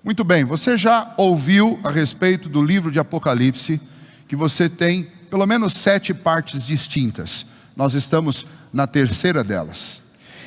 Muito bem, você já ouviu a respeito do livro de Apocalipse, que você tem pelo menos 7 partes distintas. Nós estamos na terceira delas.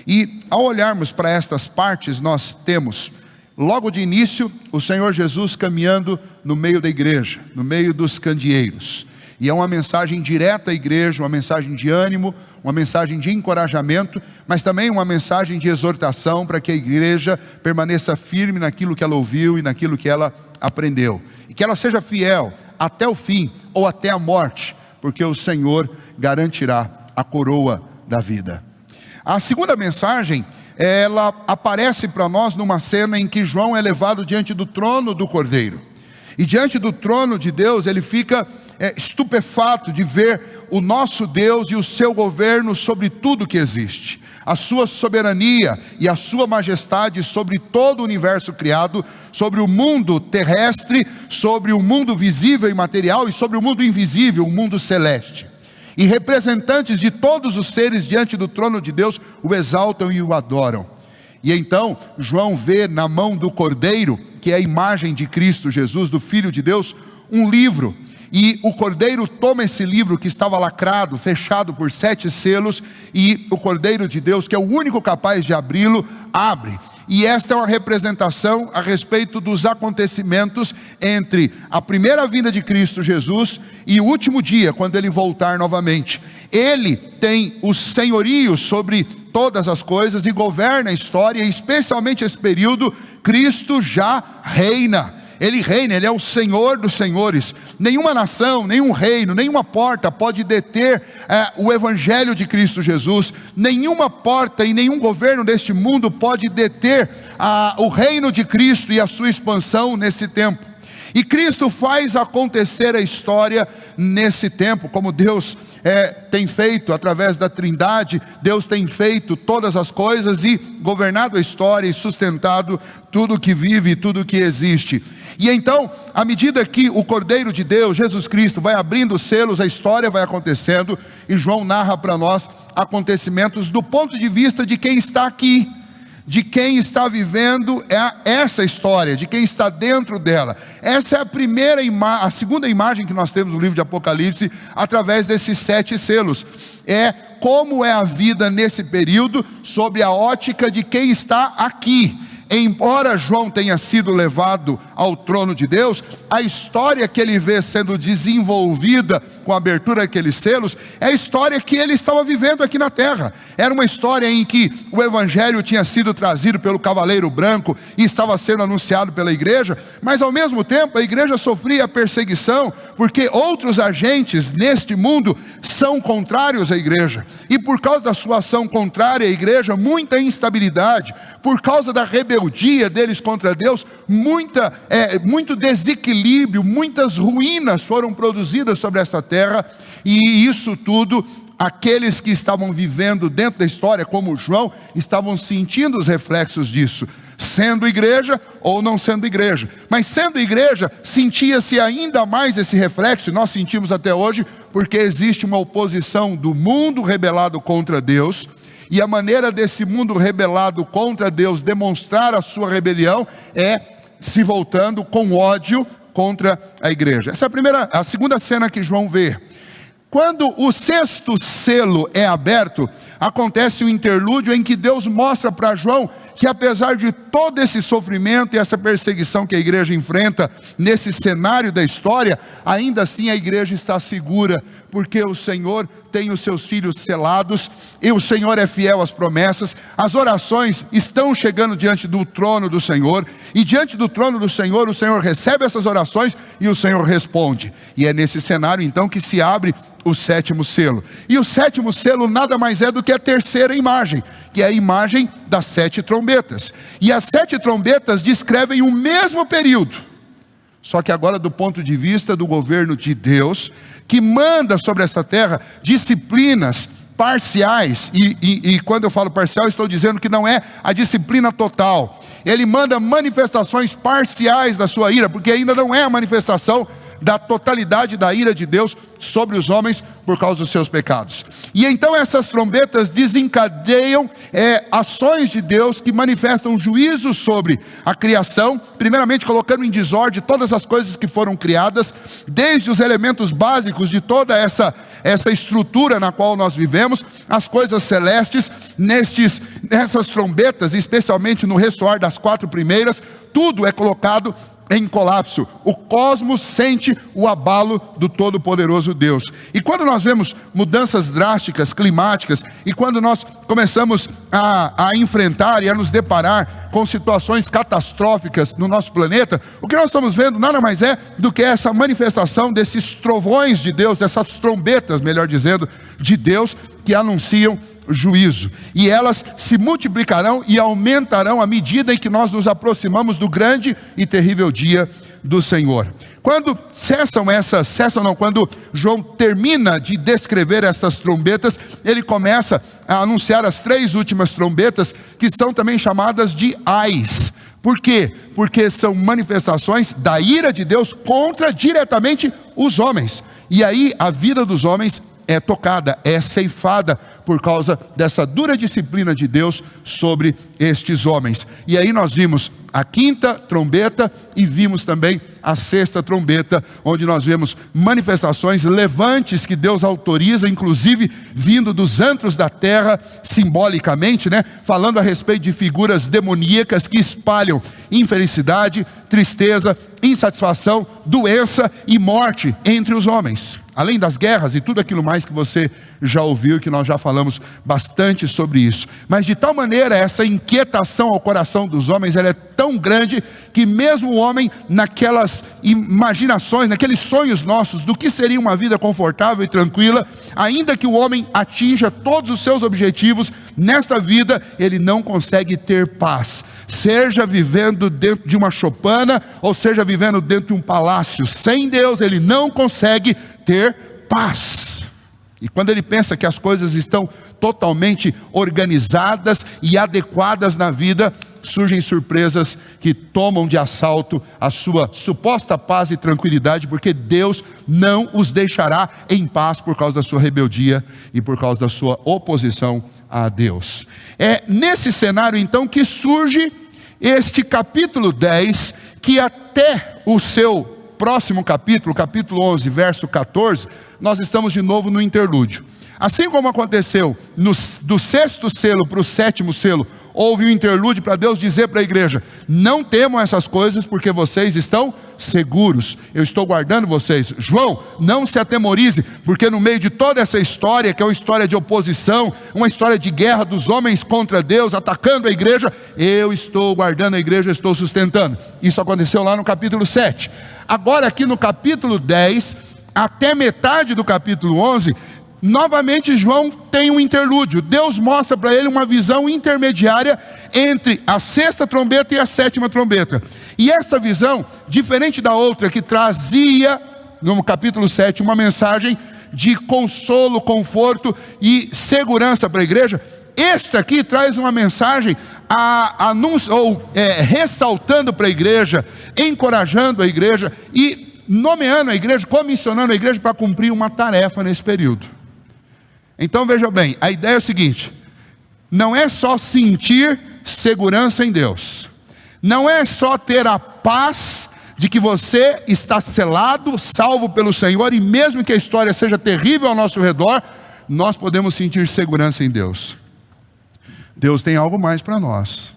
E ao olharmos para estas partes, nós temos, logo de início, o Senhor Jesus caminhando no meio da igreja, no meio dos candeeiros. E é uma mensagem direta à igreja, uma mensagem de ânimo, uma mensagem de encorajamento, mas também uma mensagem de exortação para que a igreja permaneça firme naquilo que ela ouviu e naquilo que ela aprendeu. E que ela seja fiel até o fim ou até a morte, porque o Senhor garantirá a coroa da vida. A segunda mensagem, ela aparece para nós numa cena em que João é levado diante do trono do Cordeiro. E diante do trono de Deus, ele fica estupefato de ver o nosso Deus e o seu governo sobre tudo que existe. A sua soberania e a sua majestade sobre todo o universo criado, sobre o mundo terrestre, sobre o mundo visível e material e sobre o mundo invisível, o mundo celeste. E representantes de todos os seres diante do trono de Deus o exaltam e o adoram. E então João vê na mão do Cordeiro, que é a imagem de Cristo Jesus, do Filho de Deus, um livro. E o Cordeiro toma esse livro que estava lacrado, fechado por 7 selos, e o Cordeiro de Deus, que é o único capaz de abri-lo, abre. E esta é uma representação a respeito dos acontecimentos entre a primeira vinda de Cristo Jesus e o último dia, quando ele voltar novamente. Ele tem o senhorio sobre todas as coisas e governa a história, e especialmente esse período, Cristo já reina. Ele reina, ele é o Senhor dos senhores. Nenhuma nação, nenhum reino, nenhuma porta pode deter o evangelho de Cristo Jesus. Nenhuma porta e nenhum governo deste mundo pode deter o reino de Cristo e a sua expansão nesse tempo. E Cristo faz acontecer a história nesse tempo, como Deus tem feito através da Trindade. Deus tem feito todas as coisas e governado a história e sustentado tudo que vive e tudo que existe. E então, à medida que o Cordeiro de Deus, Jesus Cristo, vai abrindo os selos, a história vai acontecendo, e João narra para nós acontecimentos do ponto de vista de quem está aqui, de quem está vivendo essa história, de quem está dentro dela. Essa é a segunda imagem que nós temos no livro de Apocalipse, através desses 7 selos. É como é a vida nesse período, sob a ótica de quem está aqui. Embora João tenha sido levado ao trono de Deus, a história que ele vê sendo desenvolvida com a abertura daqueles selos, é a história que ele estava vivendo aqui na terra. Era uma história em que o evangelho tinha sido trazido pelo cavaleiro branco e estava sendo anunciado pela igreja, mas ao mesmo tempo a igreja sofria perseguição, porque outros agentes neste mundo são contrários à igreja, e por causa da sua ação contrária à igreja, muita instabilidade, por causa da rebeldia deles contra Deus, muito desequilíbrio, muitas ruínas foram produzidas sobre esta terra. E isso tudo, aqueles que estavam vivendo dentro da história, como João, estavam sentindo os reflexos disso, sendo igreja ou não sendo igreja. Mas sendo igreja, sentia-se ainda mais esse reflexo, e nós sentimos até hoje, porque existe uma oposição do mundo rebelado contra Deus. E a maneira desse mundo rebelado contra Deus demonstrar a sua rebelião é se voltando com ódio contra a igreja. Essa é a segunda cena que João vê. Quando o 6º selo é aberto, acontece um interlúdio em que Deus mostra para João que, apesar de todo esse sofrimento e essa perseguição que a igreja enfrenta nesse cenário da história, ainda assim a igreja está segura, porque o Senhor tem os seus filhos selados, e o Senhor é fiel às promessas. As orações estão chegando diante do trono do Senhor, e diante do trono do Senhor, o Senhor recebe essas orações e o Senhor responde. E é nesse cenário então que se abre o 7º selo. E o 7º selo nada mais é do que a terceira imagem, que é a imagem das 7 trombetas. E as 7 trombetas descrevem o mesmo período, só que agora do ponto de vista do governo de Deus, que manda sobre essa terra disciplinas parciais, e quando eu falo parcial, estou dizendo que não é a disciplina total. Ele manda manifestações parciais da sua ira, porque ainda não é a manifestação da totalidade da ira de Deus sobre os homens, por causa dos seus pecados. E então essas trombetas desencadeiam ações de Deus que manifestam juízo sobre a criação, primeiramente colocando em desordem todas as coisas que foram criadas, desde os elementos básicos de toda essa estrutura na qual nós vivemos, as coisas celestes, nessas trombetas, especialmente no ressoar das 4 primeiras, tudo é colocado em colapso. O cosmos sente o abalo do Todo-Poderoso Deus. E quando nós vemos mudanças drásticas, climáticas, e quando nós começamos a enfrentar e a nos deparar com situações catastróficas no nosso planeta, o que nós estamos vendo nada mais é do que essa manifestação desses trovões de Deus, dessas trombetas, melhor dizendo, de Deus, que anunciam juízo, e elas se multiplicarão e aumentarão à medida em que nós nos aproximamos do grande e terrível dia do Senhor. Quando quando João termina de descrever essas trombetas, ele começa a anunciar as 3 últimas trombetas, que são também chamadas de ais. Por quê? Porque são manifestações da ira de Deus contra diretamente os homens, e aí a vida dos homens é tocada, é ceifada por causa dessa dura disciplina de Deus sobre estes homens. E aí nós vimos a 5ª trombeta e vimos também a 6ª trombeta, onde nós vemos manifestações levantes que Deus autoriza, inclusive vindo dos antros da terra, simbolicamente, falando a respeito de figuras demoníacas que espalham infelicidade, tristeza, insatisfação, doença e morte entre os homens. Além das guerras e tudo aquilo mais que você já ouviu, que nós já falamos bastante sobre isso. Mas de tal maneira, essa inquietação ao coração dos homens, ela é tão grande, que mesmo o homem, naquelas imaginações, naqueles sonhos nossos, do que seria uma vida confortável e tranquila, ainda que o homem atinja todos os seus objetivos, nesta vida, ele não consegue ter paz. Seja vivendo dentro de uma choupana, ou seja vivendo dentro de um palácio, sem Deus, ele não consegue ter paz. E quando ele pensa que as coisas estão totalmente organizadas e adequadas na vida, surgem surpresas que tomam de assalto a sua suposta paz e tranquilidade, porque Deus não os deixará em paz por causa da sua rebeldia e por causa da sua oposição a Deus. É nesse cenário então que surge este capítulo 10, que até o seu próximo capítulo, capítulo 11, verso 14, nós estamos de novo no interlúdio. Assim como aconteceu do 6º selo para o 7º selo, houve um interlúdio para Deus dizer para a igreja: não temam essas coisas, porque vocês estão seguros, eu estou guardando vocês. João, não se atemorize, porque no meio de toda essa história, que é uma história de oposição, uma história de guerra dos homens contra Deus, atacando a igreja, eu estou guardando a igreja, eu estou sustentando. Isso aconteceu lá no capítulo 7. Agora aqui no capítulo 10, até metade do capítulo 11, novamente João tem um interlúdio. Deus mostra para ele uma visão intermediária entre a 6ª trombeta e a 7ª trombeta. E essa visão, diferente da outra que trazia, no capítulo 7, uma mensagem de consolo, conforto e segurança para a igreja, este aqui traz uma mensagem ressaltando para a igreja, encorajando a igreja e nomeando a igreja, comissionando a igreja para cumprir uma tarefa nesse período. Então veja bem, a ideia é o seguinte: não é só sentir segurança em Deus, não é só ter a paz de que você está selado, salvo pelo Senhor, e mesmo que a história seja terrível ao nosso redor, nós podemos sentir segurança em Deus. Deus tem algo mais para nós.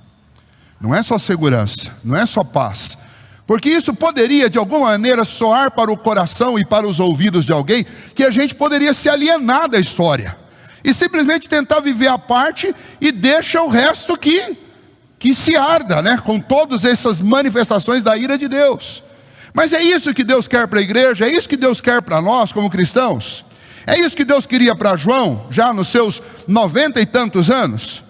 Não é só segurança, não é só paz, porque isso poderia de alguma maneira soar para o coração e para os ouvidos de alguém que a gente poderia se alienar da história e simplesmente tentar viver a parte e deixa o resto que se arda, com todas essas manifestações da ira de Deus. Mas é isso que Deus quer para a igreja, é isso que Deus quer para nós como cristãos, é isso que Deus queria para João já nos seus 90 e tantos anos?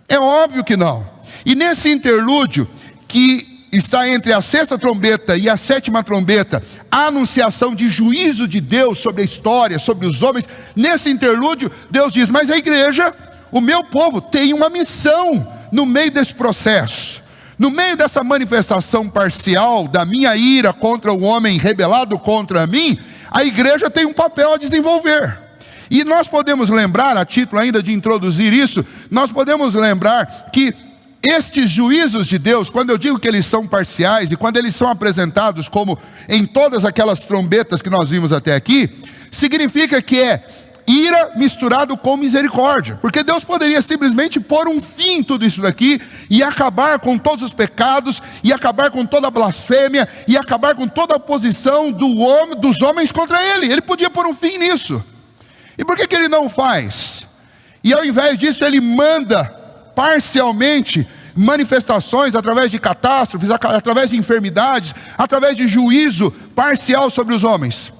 É óbvio que não. E nesse interlúdio que está entre a 6ª trombeta e a 7ª trombeta, a anunciação de juízo de Deus sobre a história, sobre os homens, nesse interlúdio Deus diz: mas a igreja, o meu povo, tem uma missão no meio desse processo, no meio dessa manifestação parcial da minha ira contra o homem rebelado contra mim. A igreja tem um papel a desenvolver. E nós podemos lembrar, a título ainda de introduzir isso, nós podemos lembrar que estes juízos de Deus, quando eu digo que eles são parciais e quando eles são apresentados como em todas aquelas trombetas que nós vimos até aqui, significa que é ira misturado com misericórdia, porque Deus poderia simplesmente pôr um fim em tudo isso daqui e acabar com todos os pecados, e acabar com toda a blasfêmia, e acabar com toda a oposição dos homens contra Ele podia pôr um fim nisso. E por que Ele não faz? E ao invés disso Ele manda parcialmente manifestações através de catástrofes, através de enfermidades, através de juízo parcial sobre os homens.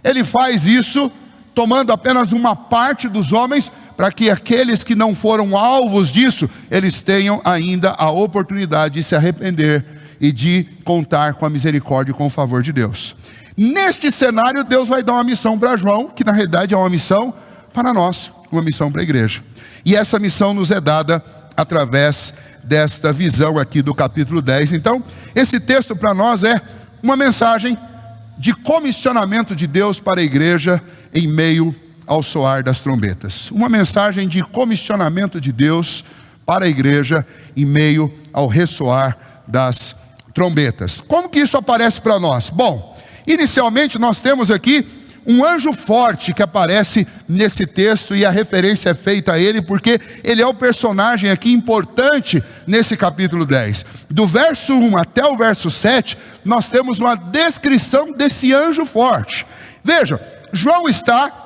Ele faz isso tomando apenas uma parte dos homens, para que aqueles que não foram alvos disso, eles tenham ainda a oportunidade de se arrepender e de contar com a misericórdia e com o favor de Deus. Neste cenário, Deus vai dar uma missão para João, que na realidade é uma missão para nós, uma missão para a igreja. E essa missão nos é dada através desta visão aqui do capítulo 10. Então, esse texto para nós é uma mensagem de comissionamento de Deus para a igreja em meio ao soar das trombetas. Uma mensagem de comissionamento de Deus para a igreja em meio ao ressoar das trombetas. Como que isso aparece para nós? Bom, inicialmente nós temos aqui um anjo forte que aparece nesse texto, e a referência é feita a ele porque ele é o personagem aqui importante nesse capítulo 10. Do verso 1 até o verso 7, nós temos uma descrição desse anjo forte. Veja, João está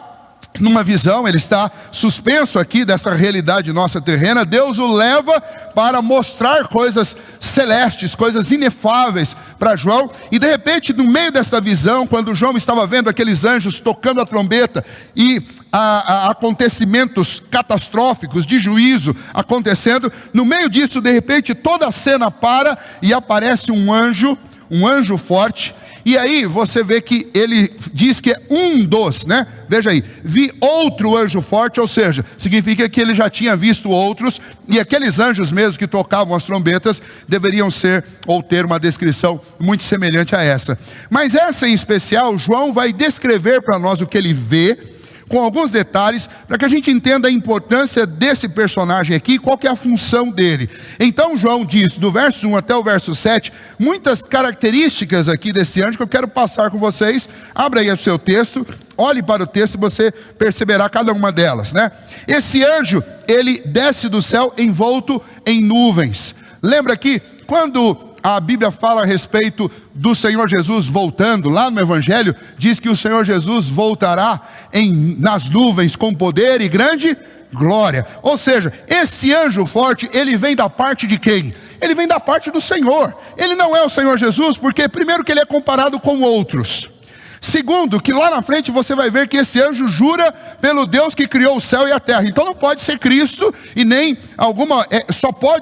numa visão, ele está suspenso aqui dessa realidade nossa terrena. Deus o leva para mostrar coisas celestes, coisas inefáveis para João, e de repente no meio dessa visão, quando João estava vendo aqueles anjos tocando a trombeta e acontecimentos catastróficos de juízo acontecendo, no meio disso de repente toda a cena para e aparece um anjo forte. E aí você vê que ele diz que é um dos, né? Veja aí, vi outro anjo forte, ou seja, significa que ele já tinha visto outros, e aqueles anjos mesmo que tocavam as trombetas deveriam ser ou ter uma descrição muito semelhante a essa. Mas essa em especial, João vai descrever para nós o que ele vê, com alguns detalhes, para que a gente entenda a importância desse personagem aqui, qual que é a função dele. Então João diz, do verso 1 até o verso 7, muitas características aqui desse anjo que eu quero passar com vocês. Abra aí o seu texto, olhe para o texto e você perceberá cada uma delas, né? Esse anjo, ele desce do céu envolto em nuvens. Lembra que quando a Bíblia fala a respeito do Senhor Jesus voltando, lá no Evangelho, diz que o Senhor Jesus voltará nas nuvens com poder e grande glória. Ou seja, esse anjo forte, ele vem da parte de quem? Ele vem da parte do Senhor. Ele não é o Senhor Jesus, porque primeiro que ele é comparado com outros. Segundo, que lá na frente você vai ver que esse anjo jura pelo Deus que criou o céu e a terra. Então não pode ser Cristo e nem alguma,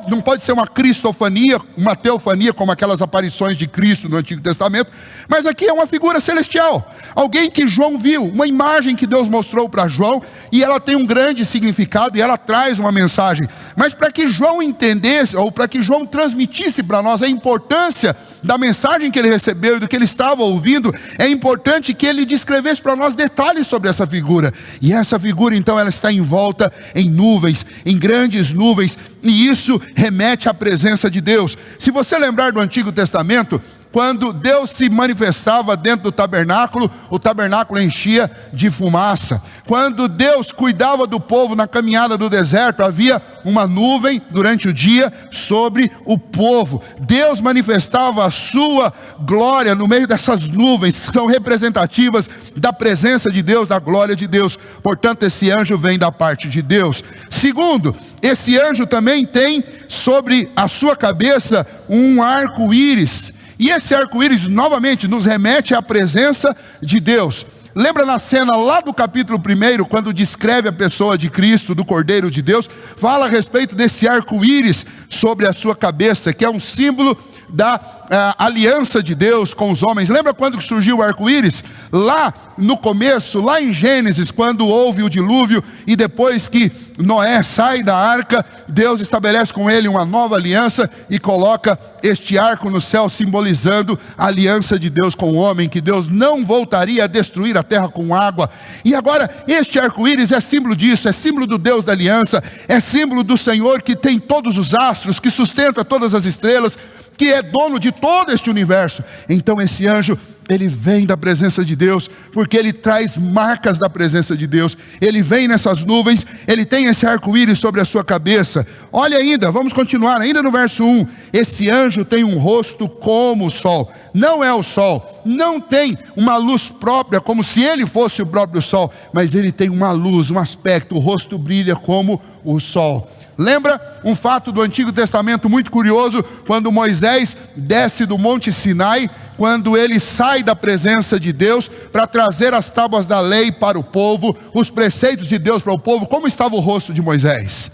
não pode ser uma cristofania, uma teofania, como aquelas aparições de Cristo no Antigo Testamento. Mas aqui é uma figura celestial, alguém que João viu, uma imagem que Deus mostrou para João, e ela tem um grande significado e ela traz uma mensagem. Mas para que João entendesse, ou para que João transmitisse para nós a importância da mensagem que ele recebeu e do que ele estava ouvindo, é importante que ele descrevesse para nós detalhes sobre essa figura. E essa figura então ela está envolta em nuvens, em grandes nuvens, e isso remete à presença de Deus. Se você lembrar do Antigo Testamento, quando Deus se manifestava dentro do tabernáculo, o tabernáculo enchia de fumaça. Quando Deus cuidava do povo na caminhada do deserto, havia uma nuvem durante o dia sobre o povo. Deus manifestava a sua glória no meio dessas nuvens, que são representativas da presença de Deus, da glória de Deus. Portanto, esse anjo vem da parte de Deus. Segundo, esse anjo também tem sobre a sua cabeça um arco-íris. E esse arco-íris novamente nos remete à presença de Deus. Lembra na cena lá do capítulo 1, quando descreve a pessoa de Cristo, do Cordeiro de Deus, fala a respeito desse arco-íris sobre a sua cabeça, que é um símbolo da aliança de Deus com os homens. Lembra quando surgiu o arco-íris? Lá no começo, lá em Gênesis, quando houve o dilúvio e depois que Noé sai da arca, Deus estabelece com ele uma nova aliança e coloca este arco no céu, simbolizando a aliança de Deus com o homem, que Deus não voltaria a destruir a terra com água. E agora este arco-íris é símbolo disso, é símbolo do Deus da aliança, é símbolo do Senhor que tem todos os astros, que sustenta todas as estrelas, que é dono de todo este universo. Então esse anjo, ele vem da presença de Deus, porque ele traz marcas da presença de Deus. Ele vem nessas nuvens, ele tem esse arco-íris sobre a sua cabeça. Olha ainda, vamos continuar, ainda no verso 1. Esse anjo tem um rosto como o sol. Não é o sol, não tem uma luz própria, como se ele fosse o próprio sol, mas ele tem uma luz, um aspecto, o rosto brilha como o sol. Lembra um fato do Antigo Testamento muito curioso, quando Moisés desce do Monte Sinai, quando ele sai da presença de Deus para trazer as tábuas da lei para o povo, os preceitos de Deus para o povo. Como estava o rosto de Moisés?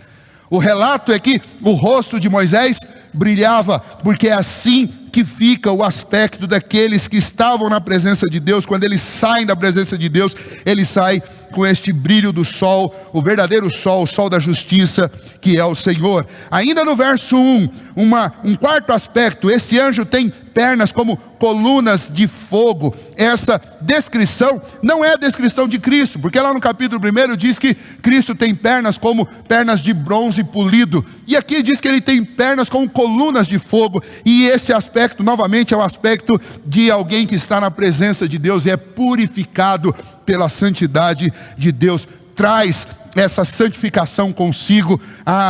O relato é que o rosto de Moisés brilhava, porque é assim que fica o aspecto daqueles que estavam na presença de Deus. Quando eles saem da presença de Deus, eles saem com este brilho do sol, o verdadeiro sol, o sol da justiça, que é o Senhor. Ainda no verso 1, um quarto aspecto, esse anjo tem pernas como colunas de fogo. Essa descrição não é a descrição de Cristo, porque lá no capítulo 1 diz que Cristo tem pernas como pernas de bronze polido, e aqui diz que ele tem pernas como colunas de fogo, e esse aspecto novamente é o aspecto de alguém que está na presença de Deus e é purificado pela santidade de Deus. Traz essa santificação consigo,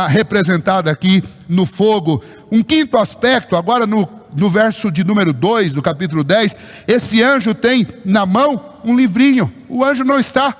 representada aqui no fogo. Um quinto aspecto, agora no verso de número 2 do capítulo 10, esse anjo tem na mão um livrinho. O anjo não está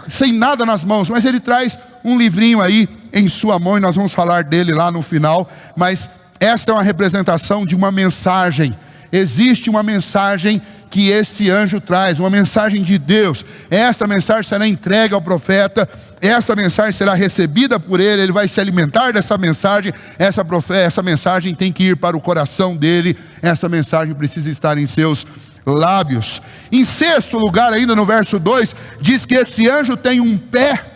sem nada nas mãos, mas ele traz um livrinho aí em sua mão, e nós vamos falar dele lá no final. Mas esta é uma representação de uma mensagem. Existe uma mensagem que esse anjo traz, uma mensagem de Deus. Essa mensagem será entregue ao profeta, essa mensagem será recebida por ele vai se alimentar dessa mensagem. Essa mensagem tem que ir para o coração dele, essa mensagem precisa estar em seus lábios. Em sexto lugar, ainda no verso 2, diz que esse anjo tem um pé.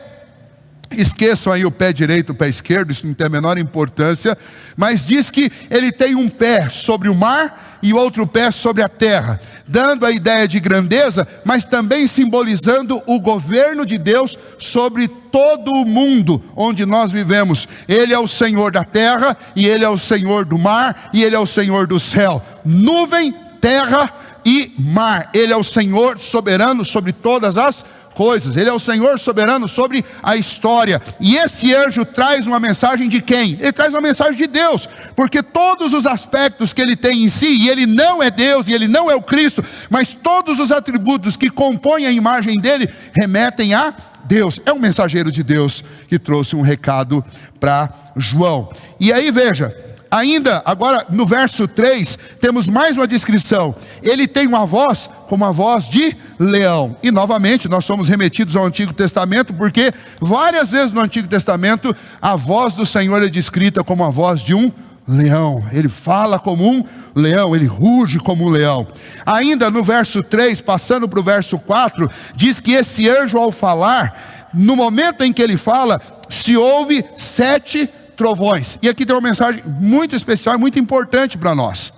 Esqueçam aí o pé direito, o pé esquerdo, isso não tem a menor importância, mas diz que ele tem um pé sobre o mar e outro pé sobre a terra, dando a ideia de grandeza, mas também simbolizando o governo de Deus sobre todo o mundo onde nós vivemos. Ele é o Senhor da terra, e ele é o Senhor do mar, e ele é o Senhor do céu. Nuvem, terra e mar. Ele é o Senhor soberano sobre todas as coisas. Ele é o Senhor soberano sobre a história. E esse anjo traz uma mensagem de quem? Ele traz uma mensagem de Deus, porque todos os aspectos que ele tem em si, e ele não é Deus, e ele não é o Cristo, mas todos os atributos que compõem a imagem dele, remetem a Deus. É um mensageiro de Deus que trouxe um recado para João. E aí veja, ainda agora no verso 3, temos mais uma descrição. Ele tem uma voz como a voz de leão. E novamente nós somos remetidos ao Antigo Testamento, porque várias vezes no Antigo Testamento a voz do Senhor é descrita como a voz de um leão. Ele fala como um leão, ele ruge como um leão. Ainda no verso 3, passando para o verso 4, diz que esse anjo, ao falar, no momento em que ele fala, se ouve 7 trovões. E aqui tem uma mensagem muito especial e muito importante para nós.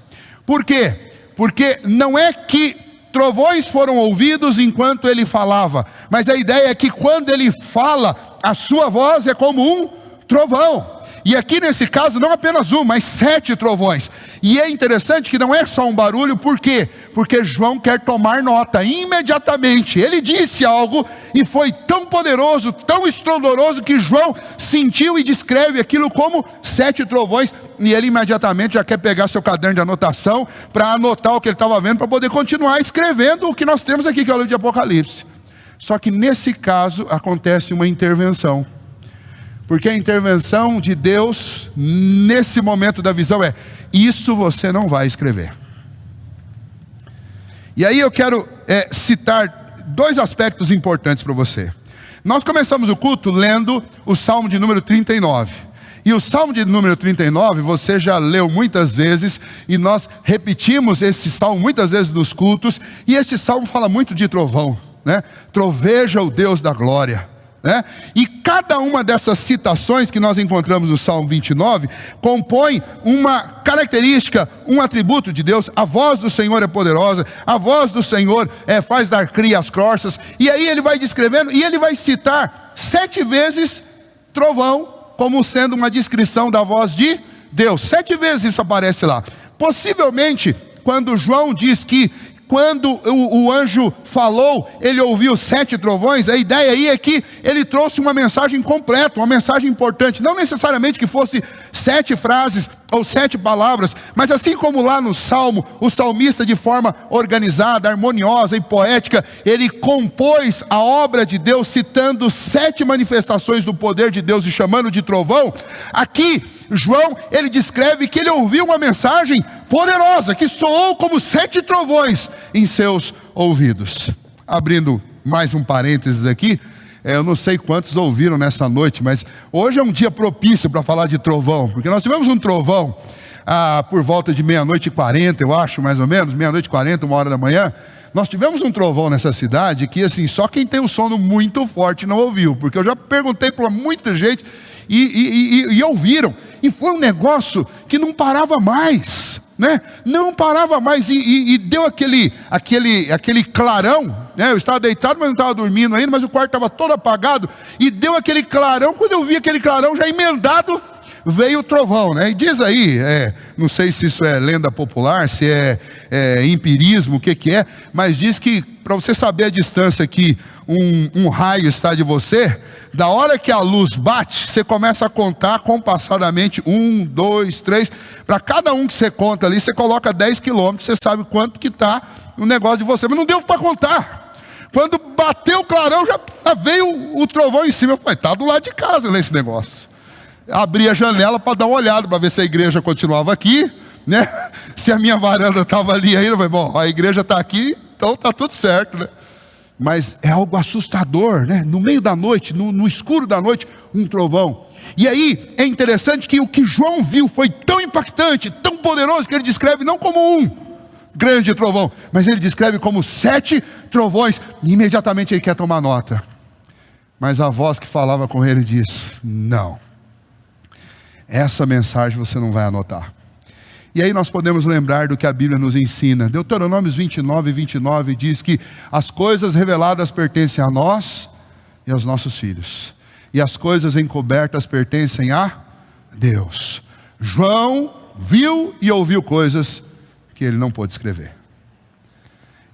Por quê? Porque não é que trovões foram ouvidos enquanto ele falava, mas a ideia é que quando ele fala, a sua voz é como um trovão. E aqui nesse caso não apenas um, mas 7 trovões. E é interessante que não é só um barulho. Por quê? Porque João quer tomar nota imediatamente. Ele disse algo e foi tão poderoso, tão estrondoroso, que João sentiu e descreve aquilo como 7 trovões. E ele imediatamente já quer pegar seu caderno de anotação para anotar o que ele estava vendo, para poder continuar escrevendo o que nós temos aqui, que é o livro de Apocalipse. Só que nesse caso acontece uma intervenção. Porque a intervenção de Deus nesse momento da visão é: isso você não vai escrever. E aí eu quero citar 2 aspectos importantes para você. Nós começamos o culto lendo o Salmo de número 39. E o Salmo de número 39, você já leu muitas vezes, e nós repetimos esse Salmo muitas vezes nos cultos, e este Salmo fala muito de trovão, né? Troveja o Deus da glória, né? E cada uma dessas citações que nós encontramos no Salmo 29, compõe uma característica, um atributo de Deus. A voz do Senhor é poderosa, a voz do Senhor faz dar cria às corças, e aí ele vai descrevendo, e ele vai citar 7 vezes trovão, como sendo uma descrição da voz de Deus. 7 vezes isso aparece lá. Possivelmente, quando João diz que quando o anjo falou, ele ouviu 7 trovões, a ideia aí é que ele trouxe uma mensagem completa, uma mensagem importante. Não necessariamente que fosse 7 frases ou 7 palavras, mas assim como lá no Salmo, o salmista de forma organizada, harmoniosa e poética, ele compôs a obra de Deus citando 7 manifestações do poder de Deus e chamando de trovão. Aqui, João, ele descreve que ele ouviu uma mensagem poderosa, que soou como 7 trovões em seus ouvidos. Abrindo mais um parênteses aqui, eu não sei quantos ouviram nessa noite, mas hoje é um dia propício para falar de trovão, porque nós tivemos um trovão por volta de 00:40, eu acho, mais ou menos, 00:40, 1h da manhã. Nós tivemos um trovão nessa cidade que assim, só quem tem um sono muito forte não ouviu, porque eu já perguntei para muita gente e ouviram, e foi um negócio que não parava mais, né? Não parava mais, e deu aquele clarão, né? Eu estava deitado, mas não estava dormindo ainda, mas o quarto estava todo apagado, e deu aquele clarão. Quando eu vi aquele clarão já emendado, veio o trovão, né? E diz aí, não sei se isso é lenda popular, se é empirismo, o que é, mas diz que para você saber a distância que um raio está de você, da hora que a luz bate, você começa a contar compassadamente, 1, 2, 3, para cada um que você conta ali, você coloca 10 quilômetros, você sabe quanto que está o negócio de você, mas não deu para contar. Quando bateu o clarão, já veio o trovão em cima. Eu falei, está do lado de casa nesse negócio. Abri a janela para dar uma olhada, para ver se a igreja continuava aqui, né? Se a minha varanda estava ali ainda, eu falei, bom, a igreja está aqui, então está tudo certo, né? Mas é algo assustador, né? No meio da noite, no escuro da noite, um trovão. E aí é interessante que o que João viu foi tão impactante, tão poderoso, que ele descreve não como um grande trovão, mas ele descreve como 7 trovões. E imediatamente ele quer tomar nota, mas a voz que falava com ele diz, não, essa mensagem você não vai anotar. E aí nós podemos lembrar do que a Bíblia nos ensina. Deuteronômio 29:29 diz que as coisas reveladas pertencem a nós e aos nossos filhos, e as coisas encobertas pertencem a Deus. João viu e ouviu coisas que ele não pôde escrever.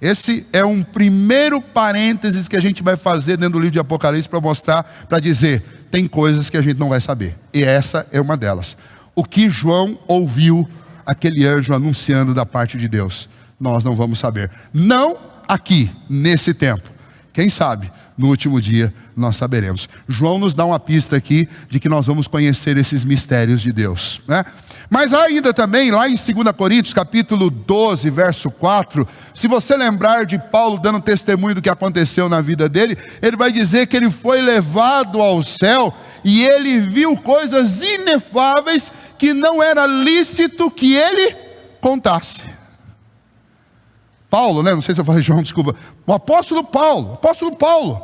Esse é um primeiro parênteses que a gente vai fazer dentro do livro de Apocalipse para mostrar, para dizer, tem coisas que a gente não vai saber. E essa é uma delas. O que João ouviu aquele anjo anunciando da parte de Deus, nós não vamos saber. Não aqui, nesse tempo. Quem sabe, no último dia, nós saberemos. João nos dá uma pista aqui de que nós vamos conhecer esses mistérios de Deus, né? Mas há ainda também, lá em 2 Coríntios, capítulo 12, verso 4, se você lembrar de Paulo dando testemunho do que aconteceu na vida dele, ele vai dizer que ele foi levado ao céu, e ele viu coisas inefáveis, que não era lícito que ele contasse. Paulo, né? Não sei se eu falei João, desculpa. O apóstolo Paulo,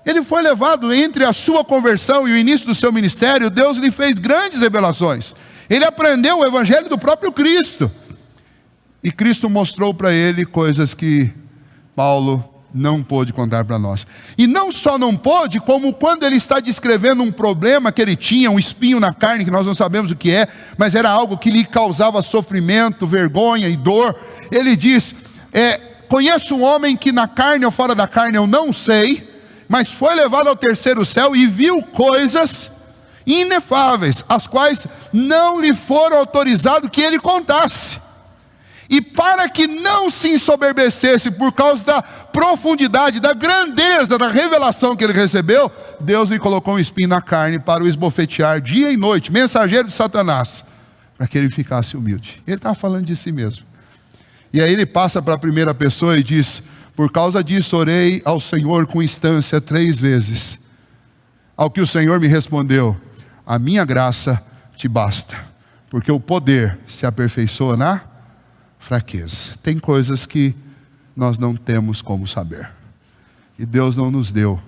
ele foi levado entre a sua conversão e o início do seu ministério. Deus lhe fez grandes revelações. Ele aprendeu o evangelho do próprio Cristo. E Cristo mostrou para ele coisas que Paulo não pôde contar para nós. E não só não pôde, como quando ele está descrevendo um problema que ele tinha, um espinho na carne, que nós não sabemos o que é, mas era algo que lhe causava sofrimento, vergonha e dor. Ele diz, conheço um homem que na carne ou fora da carne eu não sei, mas foi levado ao terceiro céu e viu coisas inefáveis, as quais não lhe foram autorizados que ele contasse. E para que não se ensoberbecesse por causa da profundidade, da grandeza, da revelação que ele recebeu, Deus lhe colocou um espinho na carne para o esbofetear dia e noite, mensageiro de Satanás, para que ele ficasse humilde. Ele estava falando de si mesmo. E aí ele passa para a primeira pessoa e diz, por causa disso orei ao Senhor com instância 3 vezes. Ao que o Senhor me respondeu, a minha graça te basta, porque o poder se aperfeiçoa na fraqueza. Tem coisas que nós não temos como saber, e Deus não nos deu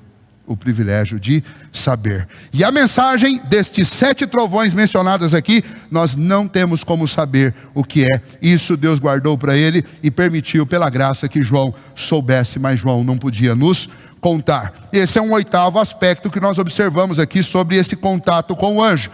o privilégio de saber. E a mensagem destes 7 trovões mencionados aqui, nós não temos como saber o que é. Isso Deus guardou para ele e permitiu pela graça que João soubesse, mas João não podia nos contar. Esse é um 8º aspecto que nós observamos aqui sobre esse contato com o anjo.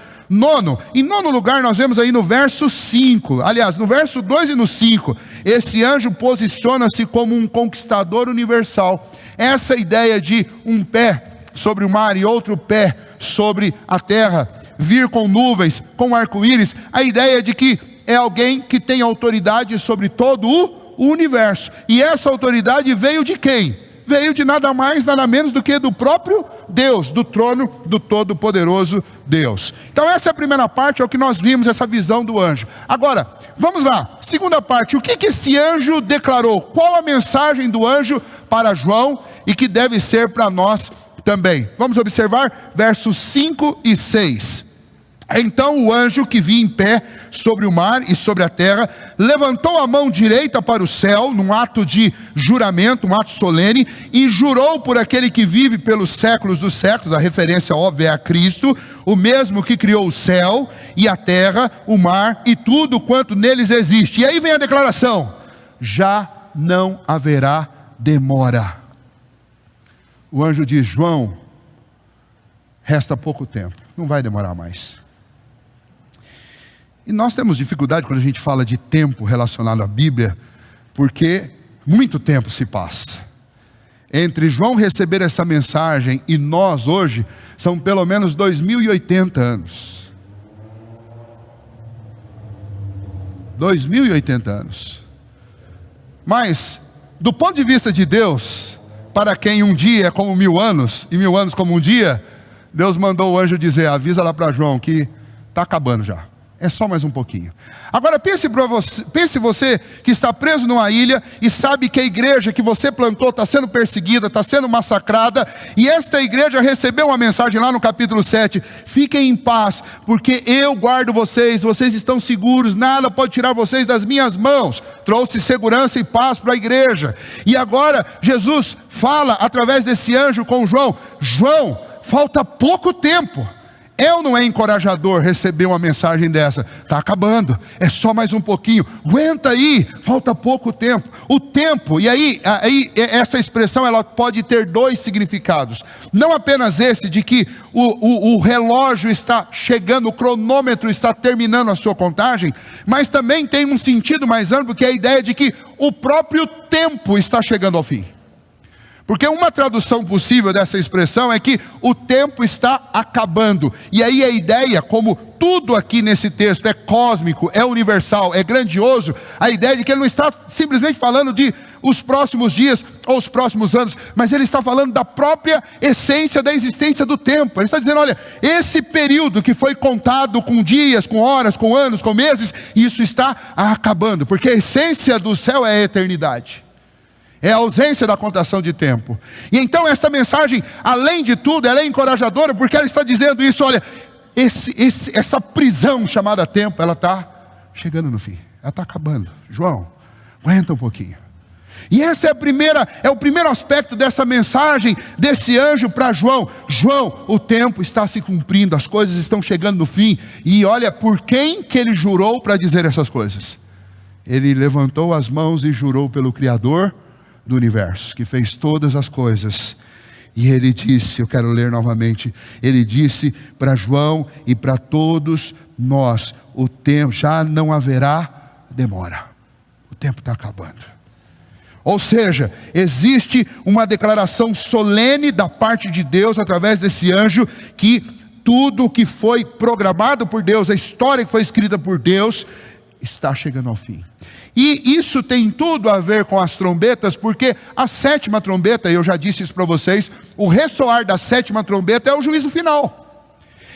Em nono lugar, nós vemos aí no verso 5, aliás, no verso 2 e no 5, esse anjo posiciona-se como um conquistador universal. Essa ideia de um pé sobre o mar e outro pé sobre a terra, vir com nuvens, com arco-íris, a ideia de que é alguém que tem autoridade sobre todo o universo. E essa autoridade veio de quem? Veio de nada mais, nada menos do que do próprio Deus, do trono do Todo-Poderoso Deus. Então essa é a primeira parte, é o que nós vimos, essa visão do anjo. Agora, vamos lá, segunda parte, o que esse anjo declarou? Qual a mensagem do anjo para João e que deve ser para nós também? Vamos observar versos 5 e 6. Então o anjo que vi em pé sobre o mar e sobre a terra, levantou a mão direita para o céu, num ato de juramento, um ato solene, e jurou por aquele que vive pelos séculos dos séculos, a referência óbvia é a Cristo, o mesmo que criou o céu e a terra, o mar e tudo quanto neles existe. E aí vem a declaração: já não haverá demora. O anjo diz: João, resta pouco tempo, não vai demorar mais. E nós temos dificuldade quando a gente fala de tempo relacionado à Bíblia, porque muito tempo se passa. Entre João receber essa mensagem e nós hoje, são pelo menos 2080 anos. 2080 anos. Mas, do ponto de vista de Deus, para quem um dia é como 1000 anos, e 1000 anos como um dia, Deus mandou o anjo dizer: avisa lá para João que está acabando já. É só mais um pouquinho. Agora pense você que está preso numa ilha e sabe que a igreja que você plantou está sendo perseguida, está sendo massacrada, e esta igreja recebeu uma mensagem lá no capítulo 7, fiquem em paz, porque eu guardo vocês, vocês estão seguros, nada pode tirar vocês das minhas mãos. Trouxe segurança e paz para a igreja. E agora Jesus fala através desse anjo com João: João, falta pouco tempo. É ou não é encorajador receber uma mensagem dessa? Está acabando, é só mais um pouquinho, aguenta aí, falta pouco tempo. O tempo, e aí essa expressão ela pode ter 2 significados. Não apenas esse de que o relógio está chegando, o cronômetro está terminando a sua contagem, mas também tem um sentido mais amplo, que é a ideia de que o próprio tempo está chegando ao fim. Porque uma tradução possível dessa expressão é que o tempo está acabando. E aí a ideia, como tudo aqui nesse texto é cósmico, é universal, é grandioso, a ideia de que ele não está simplesmente falando de os próximos dias ou os próximos anos, mas ele está falando da própria essência da existência do tempo. Ele está dizendo: olha, esse período que foi contado com dias, com horas, com anos, com meses, isso está acabando, porque a essência do céu é a eternidade. É a ausência da contação de tempo. E então esta mensagem, além de tudo, ela é encorajadora, porque ela está dizendo isso: olha, essa prisão chamada tempo, ela está chegando no fim, ela está acabando. João, aguenta um pouquinho. E essa é o primeiro aspecto dessa mensagem desse anjo para João. João, o tempo está se cumprindo, as coisas estão chegando no fim. E olha, por quem que ele jurou para dizer essas coisas? Ele levantou as mãos e jurou pelo Criador do universo, que fez todas as coisas. E ele disse, eu quero ler novamente, ele disse para João e para todos nós: o tempo, já não haverá demora, o tempo está acabando. Ou seja, existe uma declaração solene da parte de Deus através desse anjo, que tudo que foi programado por Deus, a história que foi escrita por Deus, está chegando ao fim. E isso tem tudo a ver com as trombetas, porque a 7ª trombeta, eu já disse isso para vocês, o ressoar da 7ª trombeta é o juízo final.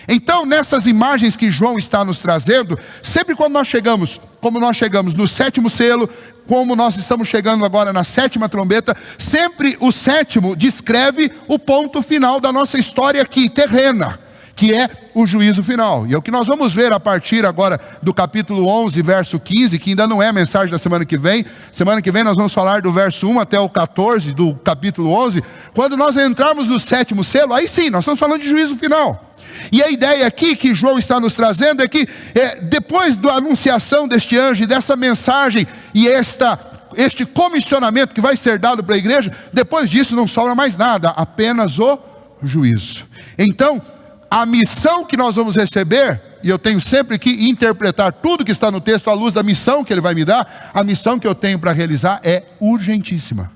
Então, nessas imagens que João está nos trazendo, sempre quando nós chegamos, como nós chegamos no 7º selo, como nós estamos chegando agora na 7ª trombeta, sempre o 7º descreve o ponto final da nossa história aqui, terrena. que é o juízo final. E é o que nós vamos ver a partir agora do capítulo 11, verso 15, que ainda não é a mensagem da semana que vem. Semana que vem nós vamos falar do verso 1 até o 14 do capítulo 11. Quando nós entrarmos no 7º selo, aí sim, nós estamos falando de juízo final. E a ideia aqui que João está nos trazendo é que depois da anunciação deste anjo e dessa mensagem e este comissionamento que vai ser dado para a igreja, depois disso não sobra mais nada, apenas o juízo. Então, a missão que nós vamos receber, e eu tenho sempre que interpretar tudo que está no texto à luz da missão que ele vai me dar, a missão que eu tenho para realizar é urgentíssima,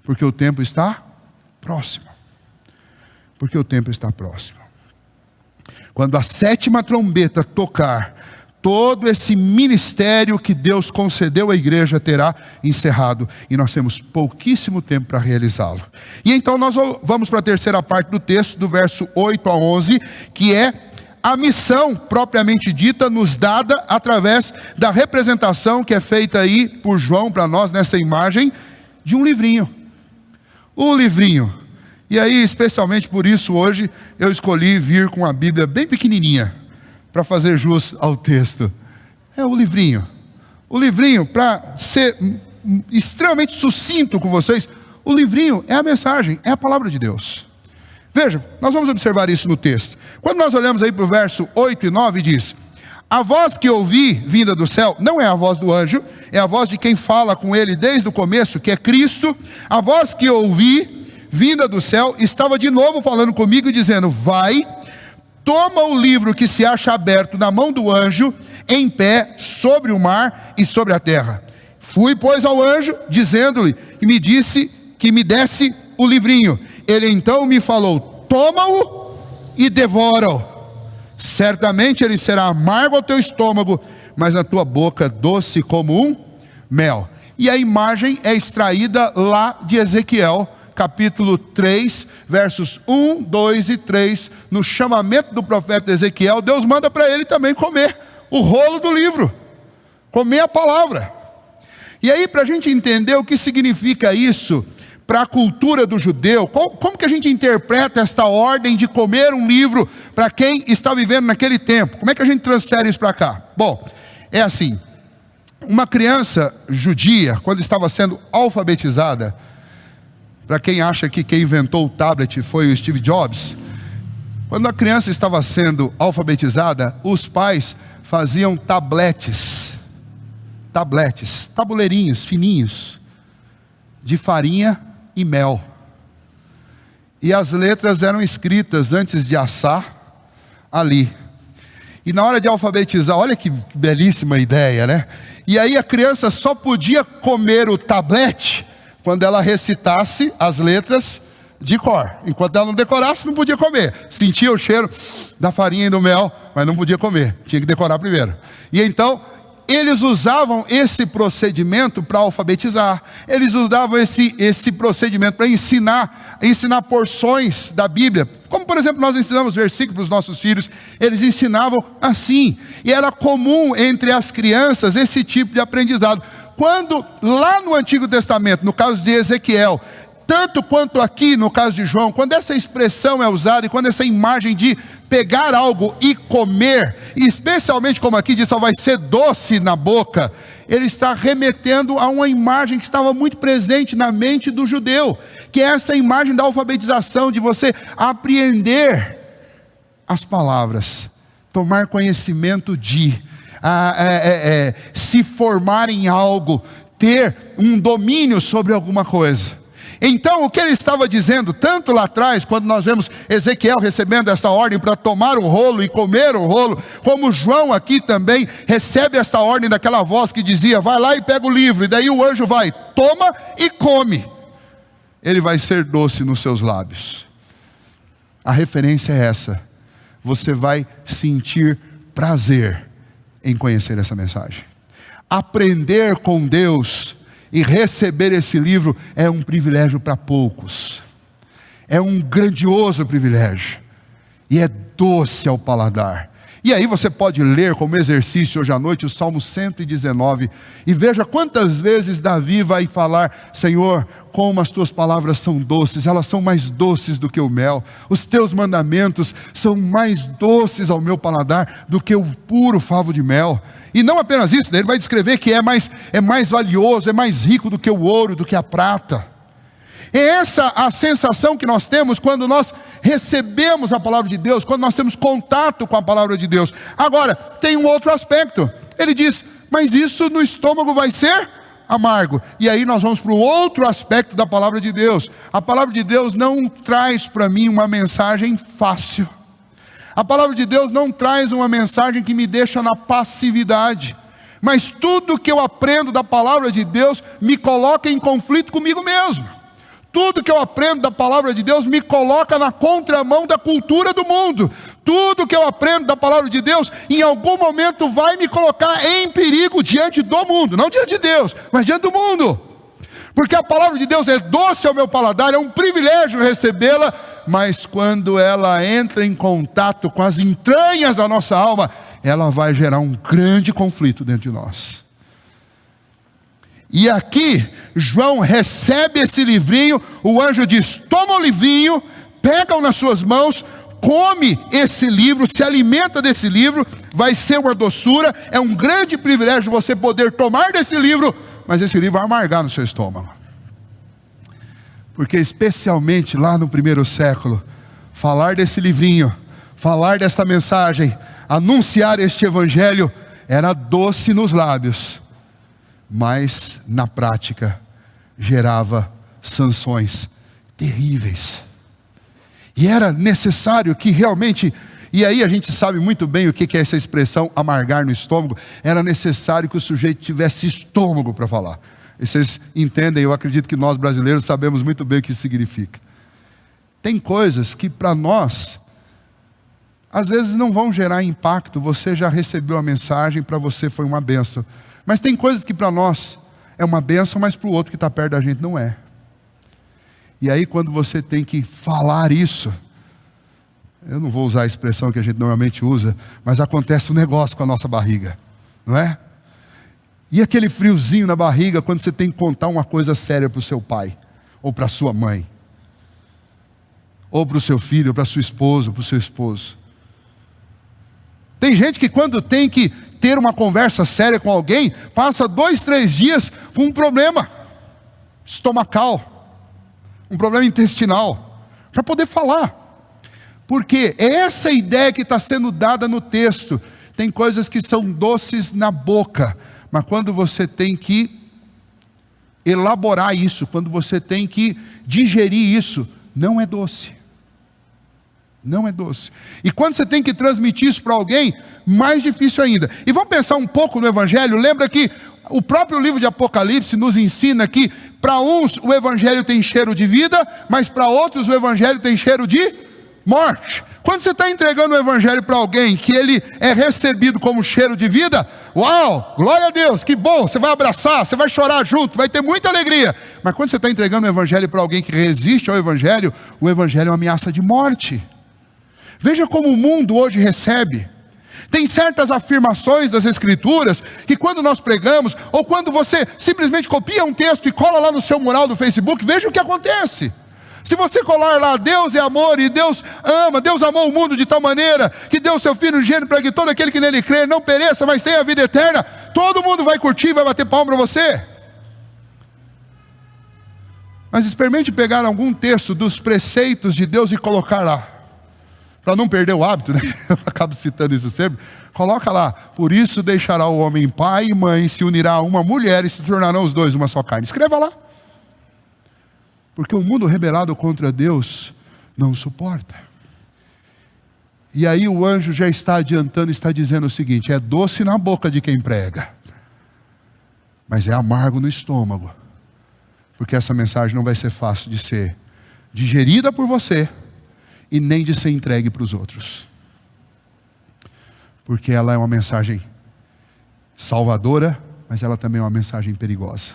porque o tempo está próximo. Porque o tempo está próximo. Quando a 7ª trombeta tocar, todo esse ministério que Deus concedeu à igreja terá encerrado. E nós temos pouquíssimo tempo para realizá-lo. E então nós vamos para a terceira parte do texto, do verso 8 a 11, que é a missão propriamente dita nos dada através da representação que é feita aí por João para nós nessa imagem de um livrinho. Um livrinho. E aí, especialmente por isso, hoje eu escolhi vir com a Bíblia bem pequenininha, para fazer jus ao texto. É o livrinho. O livrinho, para ser extremamente sucinto com vocês, o livrinho é a mensagem, é a palavra de Deus. Veja, nós vamos observar isso no texto. Quando nós olhamos aí para o verso 8 e 9, diz: a voz que ouvi vinda do céu, não é a voz do anjo, é a voz de quem fala com ele desde o começo, que é Cristo. A voz que ouvi vinda do céu, estava de novo falando comigo e dizendo: vai, toma o livro que se acha aberto na mão do anjo, em pé, sobre o mar e sobre a terra. Fui, pois, ao anjo, dizendo-lhe, e me disse que me desse o livrinho. Ele então me falou: toma-o e devora-o. Certamente ele será amargo ao teu estômago, mas na tua boca doce como um mel. E a imagem é extraída lá de Ezequiel, capítulo 3, versos 1, 2 e 3, no chamamento do profeta Ezequiel, Deus manda para ele também comer o rolo do livro, comer a palavra. E aí, para a gente entender o que significa isso para a cultura do judeu, como que a gente interpreta esta ordem de comer um livro para quem está vivendo naquele tempo? Como é que a gente transfere isso para cá? Bom, é assim, uma criança judia, quando estava sendo alfabetizada, para quem acha que quem inventou o tablet foi o Steve Jobs, quando a criança estava sendo alfabetizada, os pais faziam tabuleirinhos fininhos, de farinha e mel. E as letras eram escritas antes de assar ali. E na hora de alfabetizar, olha que belíssima ideia, né? E aí a criança só podia comer o tablete quando ela recitasse as letras de cor. Enquanto ela não decorasse, não podia comer. Sentia o cheiro da farinha e do mel, mas não podia comer. Tinha que decorar primeiro. E então, eles usavam esse procedimento para alfabetizar. Eles usavam esse procedimento para ensinar porções da Bíblia. Como, por exemplo, nós ensinamos versículos para os nossos filhos. Eles ensinavam assim. E era comum entre as crianças esse tipo de aprendizado. Quando lá no Antigo Testamento, no caso de Ezequiel, tanto quanto aqui no caso de João, quando essa expressão é usada e quando essa imagem de pegar algo e comer, especialmente como aqui diz, só vai ser doce na boca, ele está remetendo a uma imagem que estava muito presente na mente do judeu, que é essa imagem da alfabetização, de você apreender as palavras, tomar conhecimento de... se formar em algo, ter um domínio sobre alguma coisa. Então o que ele estava dizendo, tanto lá atrás, quando nós vemos Ezequiel recebendo essa ordem para tomar o rolo e comer o rolo, como João aqui também recebe essa ordem daquela voz que dizia: vai lá e pega o livro, e daí o anjo vai, toma e come, ele vai ser doce nos seus lábios. A referência é essa: você vai sentir prazer em conhecer essa mensagem. Aprender com Deus e receber esse livro é um privilégio para poucos. É um grandioso privilégio. E é doce ao paladar. E aí você pode ler como exercício hoje à noite o Salmo 119 e veja quantas vezes Davi vai falar: Senhor, como as tuas palavras são doces, elas são mais doces do que o mel. Os teus mandamentos são mais doces ao meu paladar do que o puro favo de mel. E não apenas isso, ele vai descrever que é mais valioso, é mais rico do que o ouro, do que a prata. É essa a sensação que nós temos quando nós recebemos a palavra de Deus, quando nós temos contato com a palavra de Deus. Agora, tem um outro aspecto. Ele diz: mas isso no estômago vai ser amargo. E aí nós vamos para o outro aspecto da palavra de Deus. A palavra de Deus não traz para mim uma mensagem fácil. A palavra de Deus não traz uma mensagem que me deixa na passividade. Mas tudo que eu aprendo da palavra de Deus me coloca em conflito comigo mesmo. Tudo que eu aprendo da palavra de Deus me coloca na contramão da cultura do mundo. Tudo que eu aprendo da palavra de Deus, em algum momento vai me colocar em perigo diante do mundo. Não diante de Deus, mas diante do mundo. Porque a palavra de Deus é doce ao meu paladar, é um privilégio recebê-la. Mas quando ela entra em contato com as entranhas da nossa alma, ela vai gerar um grande conflito dentro de nós. E aqui, João recebe esse livrinho, o anjo diz: toma o livrinho, pega-o nas suas mãos, come esse livro, se alimenta desse livro, vai ser uma doçura, é um grande privilégio você poder tomar desse livro, mas esse livro vai amargar no seu estômago. Porque especialmente lá no primeiro século, falar desse livrinho, falar desta mensagem, anunciar este evangelho, era doce nos lábios, mas na prática gerava sanções terríveis. E era necessário que realmente, e aí a gente sabe muito bem o que é essa expressão amargar no estômago. Era necessário que o sujeito tivesse estômago para falar. E vocês entendem, eu acredito que nós brasileiros sabemos muito bem o que isso significa. Tem coisas que para nós às vezes não vão gerar impacto. Você já recebeu a mensagem, para você foi uma bênção. Mas tem coisas que para nós é uma bênção, mas para o outro que está perto da gente não é. E aí quando você tem que falar isso, eu não vou usar a expressão que a gente normalmente usa, mas acontece um negócio com a nossa barriga, não é? E aquele friozinho na barriga quando você tem que contar uma coisa séria para o seu pai, ou para a sua mãe, ou para o seu filho, ou para a sua esposa, ou para o seu esposo. Tem gente que quando tem que ter uma conversa séria com alguém, passa 2, 3 dias com um problema estomacal, um problema intestinal, para poder falar. Porque é essa ideia que está sendo dada no texto. Tem coisas que são doces na boca, mas quando você tem que elaborar isso, quando você tem que digerir isso, não é doce. Não é doce. E quando você tem que transmitir isso para alguém, mais difícil ainda. E vamos pensar um pouco no Evangelho. Lembra que o próprio livro de Apocalipse nos ensina que para uns o Evangelho tem cheiro de vida, mas para outros o Evangelho tem cheiro de morte. Quando você está entregando o Evangelho para alguém que ele é recebido como cheiro de vida, uau, glória a Deus, que bom, você vai abraçar, você vai chorar junto, vai ter muita alegria. Mas quando você está entregando o Evangelho para alguém que resiste ao Evangelho, o Evangelho é uma ameaça de morte. Veja como o mundo hoje recebe. Tem certas afirmações das Escrituras que quando nós pregamos, ou quando você simplesmente copia um texto e cola lá no seu mural do Facebook, veja o que acontece. Se você colar lá, Deus é amor e Deus ama, Deus amou o mundo de tal maneira que deu o seu Filho unigênito para que todo aquele que nele crê não pereça, mas tenha a vida eterna, todo mundo vai curtir e vai bater palma para você. Mas experimente pegar algum texto dos preceitos de Deus e colocar lá. Para não perder o hábito, né? Eu acabo citando isso sempre. Coloca lá: por isso deixará o homem pai e mãe, se unirá a uma mulher e se tornarão os dois uma só carne. Escreva lá. Porque o mundo rebelado contra Deus não suporta. E aí o anjo já está adiantando, está dizendo o seguinte: é doce na boca de quem prega, mas é amargo no estômago. Porque essa mensagem não vai ser fácil de ser digerida por você e nem de ser entregue para os outros. Porque ela é uma mensagem salvadora, mas ela também é uma mensagem perigosa.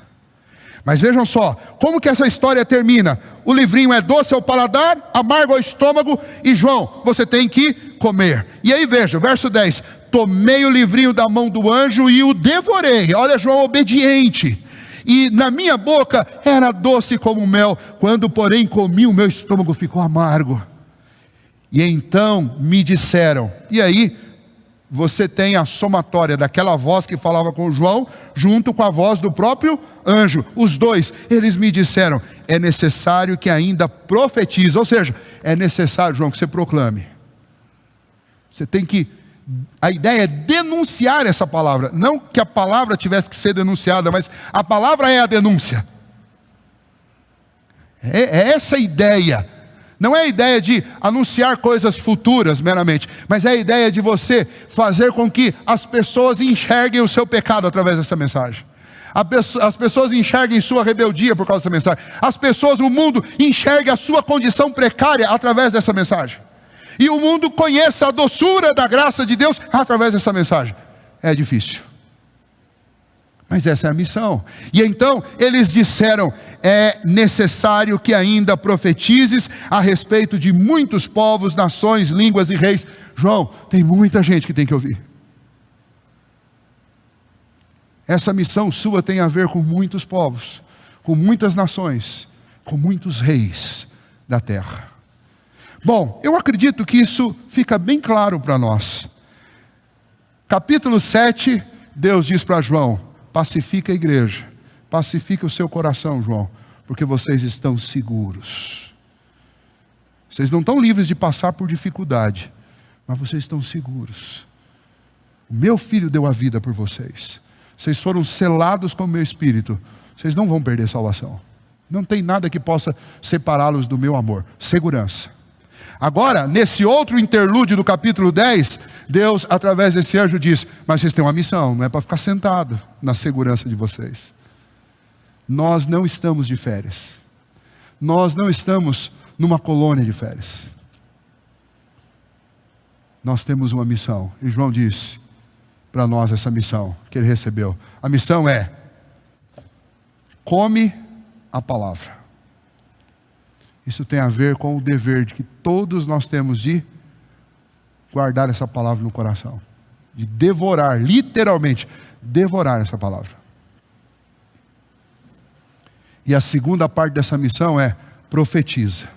Mas vejam só, como que essa história termina? O livrinho é doce ao paladar, amargo ao estômago, e João, você tem que comer. E aí veja, verso 10, tomei o livrinho da mão do anjo e o devorei. Olha João obediente. E na minha boca era doce como mel, quando porém comi, o meu estômago ficou amargo. E então me disseram, e aí você tem a somatória daquela voz que falava com João, junto com a voz do próprio anjo, os dois, eles me disseram, é necessário que ainda profetize, ou seja, é necessário, João, que você proclame. Você tem que, a ideia é denunciar essa palavra, não que a palavra tivesse que ser denunciada, mas a palavra é a denúncia. É essa a ideia. Não é a ideia de anunciar coisas futuras meramente, mas é a ideia de você fazer com que as pessoas enxerguem o seu pecado através dessa mensagem. As pessoas enxerguem sua rebeldia por causa dessa mensagem. As pessoas, o mundo, enxerguem a sua condição precária através dessa mensagem. E o mundo conheça a doçura da graça de Deus através dessa mensagem. É difícil, mas essa é a missão. E então eles disseram, é necessário que ainda profetizes a respeito de muitos povos, nações, línguas e reis. João, tem muita gente que tem que ouvir. Essa missão sua tem a ver com muitos povos, com muitas nações, com muitos reis da terra. Bom, eu acredito que isso fica bem claro para nós. Capítulo 7, Deus diz para João, pacifica a igreja, pacifica o seu coração, João, porque vocês estão seguros. Vocês não estão livres de passar por dificuldade, mas vocês estão seguros. O meu filho deu a vida por vocês. Vocês foram selados com o meu espírito. Vocês não vão perder salvação. Não tem nada que possa separá-los do meu amor. Segurança. Agora, nesse outro interlúdio do capítulo 10, Deus, através desse anjo, diz, mas vocês têm uma missão, não é para ficar sentado na segurança de vocês. Nós não estamos de férias. Nós não estamos numa colônia de férias. Nós temos uma missão. E João diz para nós essa missão que ele recebeu. A missão é, come a palavra. Isso tem a ver com o dever de que todos nós temos de guardar essa palavra no coração. De devorar, literalmente, devorar essa palavra. E a segunda parte dessa missão é, profetiza.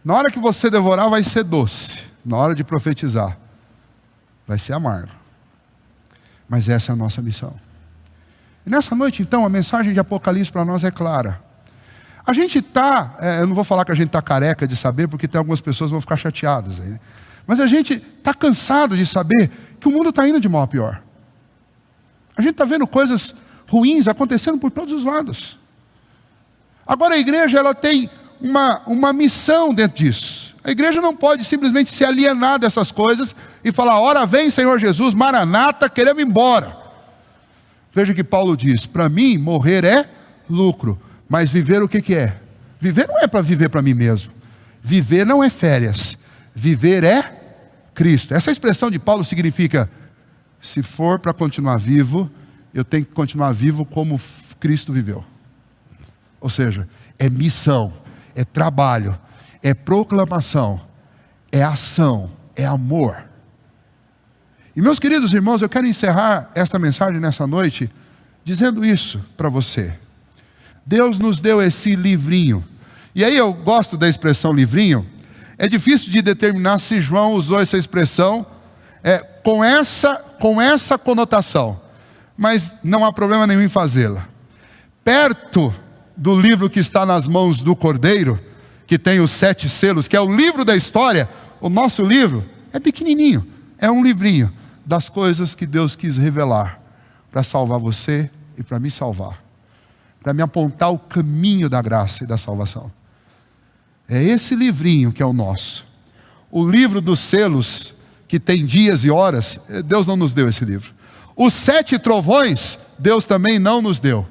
Na hora que você devorar vai ser doce. Na hora de profetizar, vai ser amargo. Mas essa é a nossa missão. E nessa noite, então, a mensagem de Apocalipse para nós é clara. A gente está, eu não vou falar que a gente está careca de saber, porque tem algumas pessoas que vão ficar chateadas aí, né? Mas a gente está cansado de saber que o mundo está indo de mal a pior. A gente está vendo coisas ruins acontecendo por todos os lados. Agora a igreja, ela tem uma missão dentro disso. A igreja não pode simplesmente se alienar dessas coisas e falar, ora vem Senhor Jesus, Maranata, queremos ir embora. Veja que Paulo diz, para mim morrer é lucro. Mas viver o que é? Viver não é para viver para mim mesmo. Viver não é férias. Viver é Cristo. Essa expressão de Paulo significa, se for para continuar vivo, eu tenho que continuar vivo como Cristo viveu. Ou seja, é missão, é trabalho, é proclamação, é ação, é amor. E meus queridos irmãos, eu quero encerrar essa mensagem nessa noite, dizendo isso para você. Deus nos deu esse livrinho. E aí eu gosto da expressão livrinho. É difícil de determinar se João usou essa expressão com essa conotação. Mas não há problema nenhum em fazê-la. Perto do livro que está nas mãos do Cordeiro, que tem os 7 selos, que é o livro da história, o nosso livro é pequenininho. É um livrinho das coisas que Deus quis revelar para salvar você e para me salvar. Para me apontar o caminho da graça e da salvação. É esse livrinho que é o nosso. O livro dos selos, que tem dias e horas, Deus não nos deu esse livro. Os 7 trovões, Deus também não nos deu.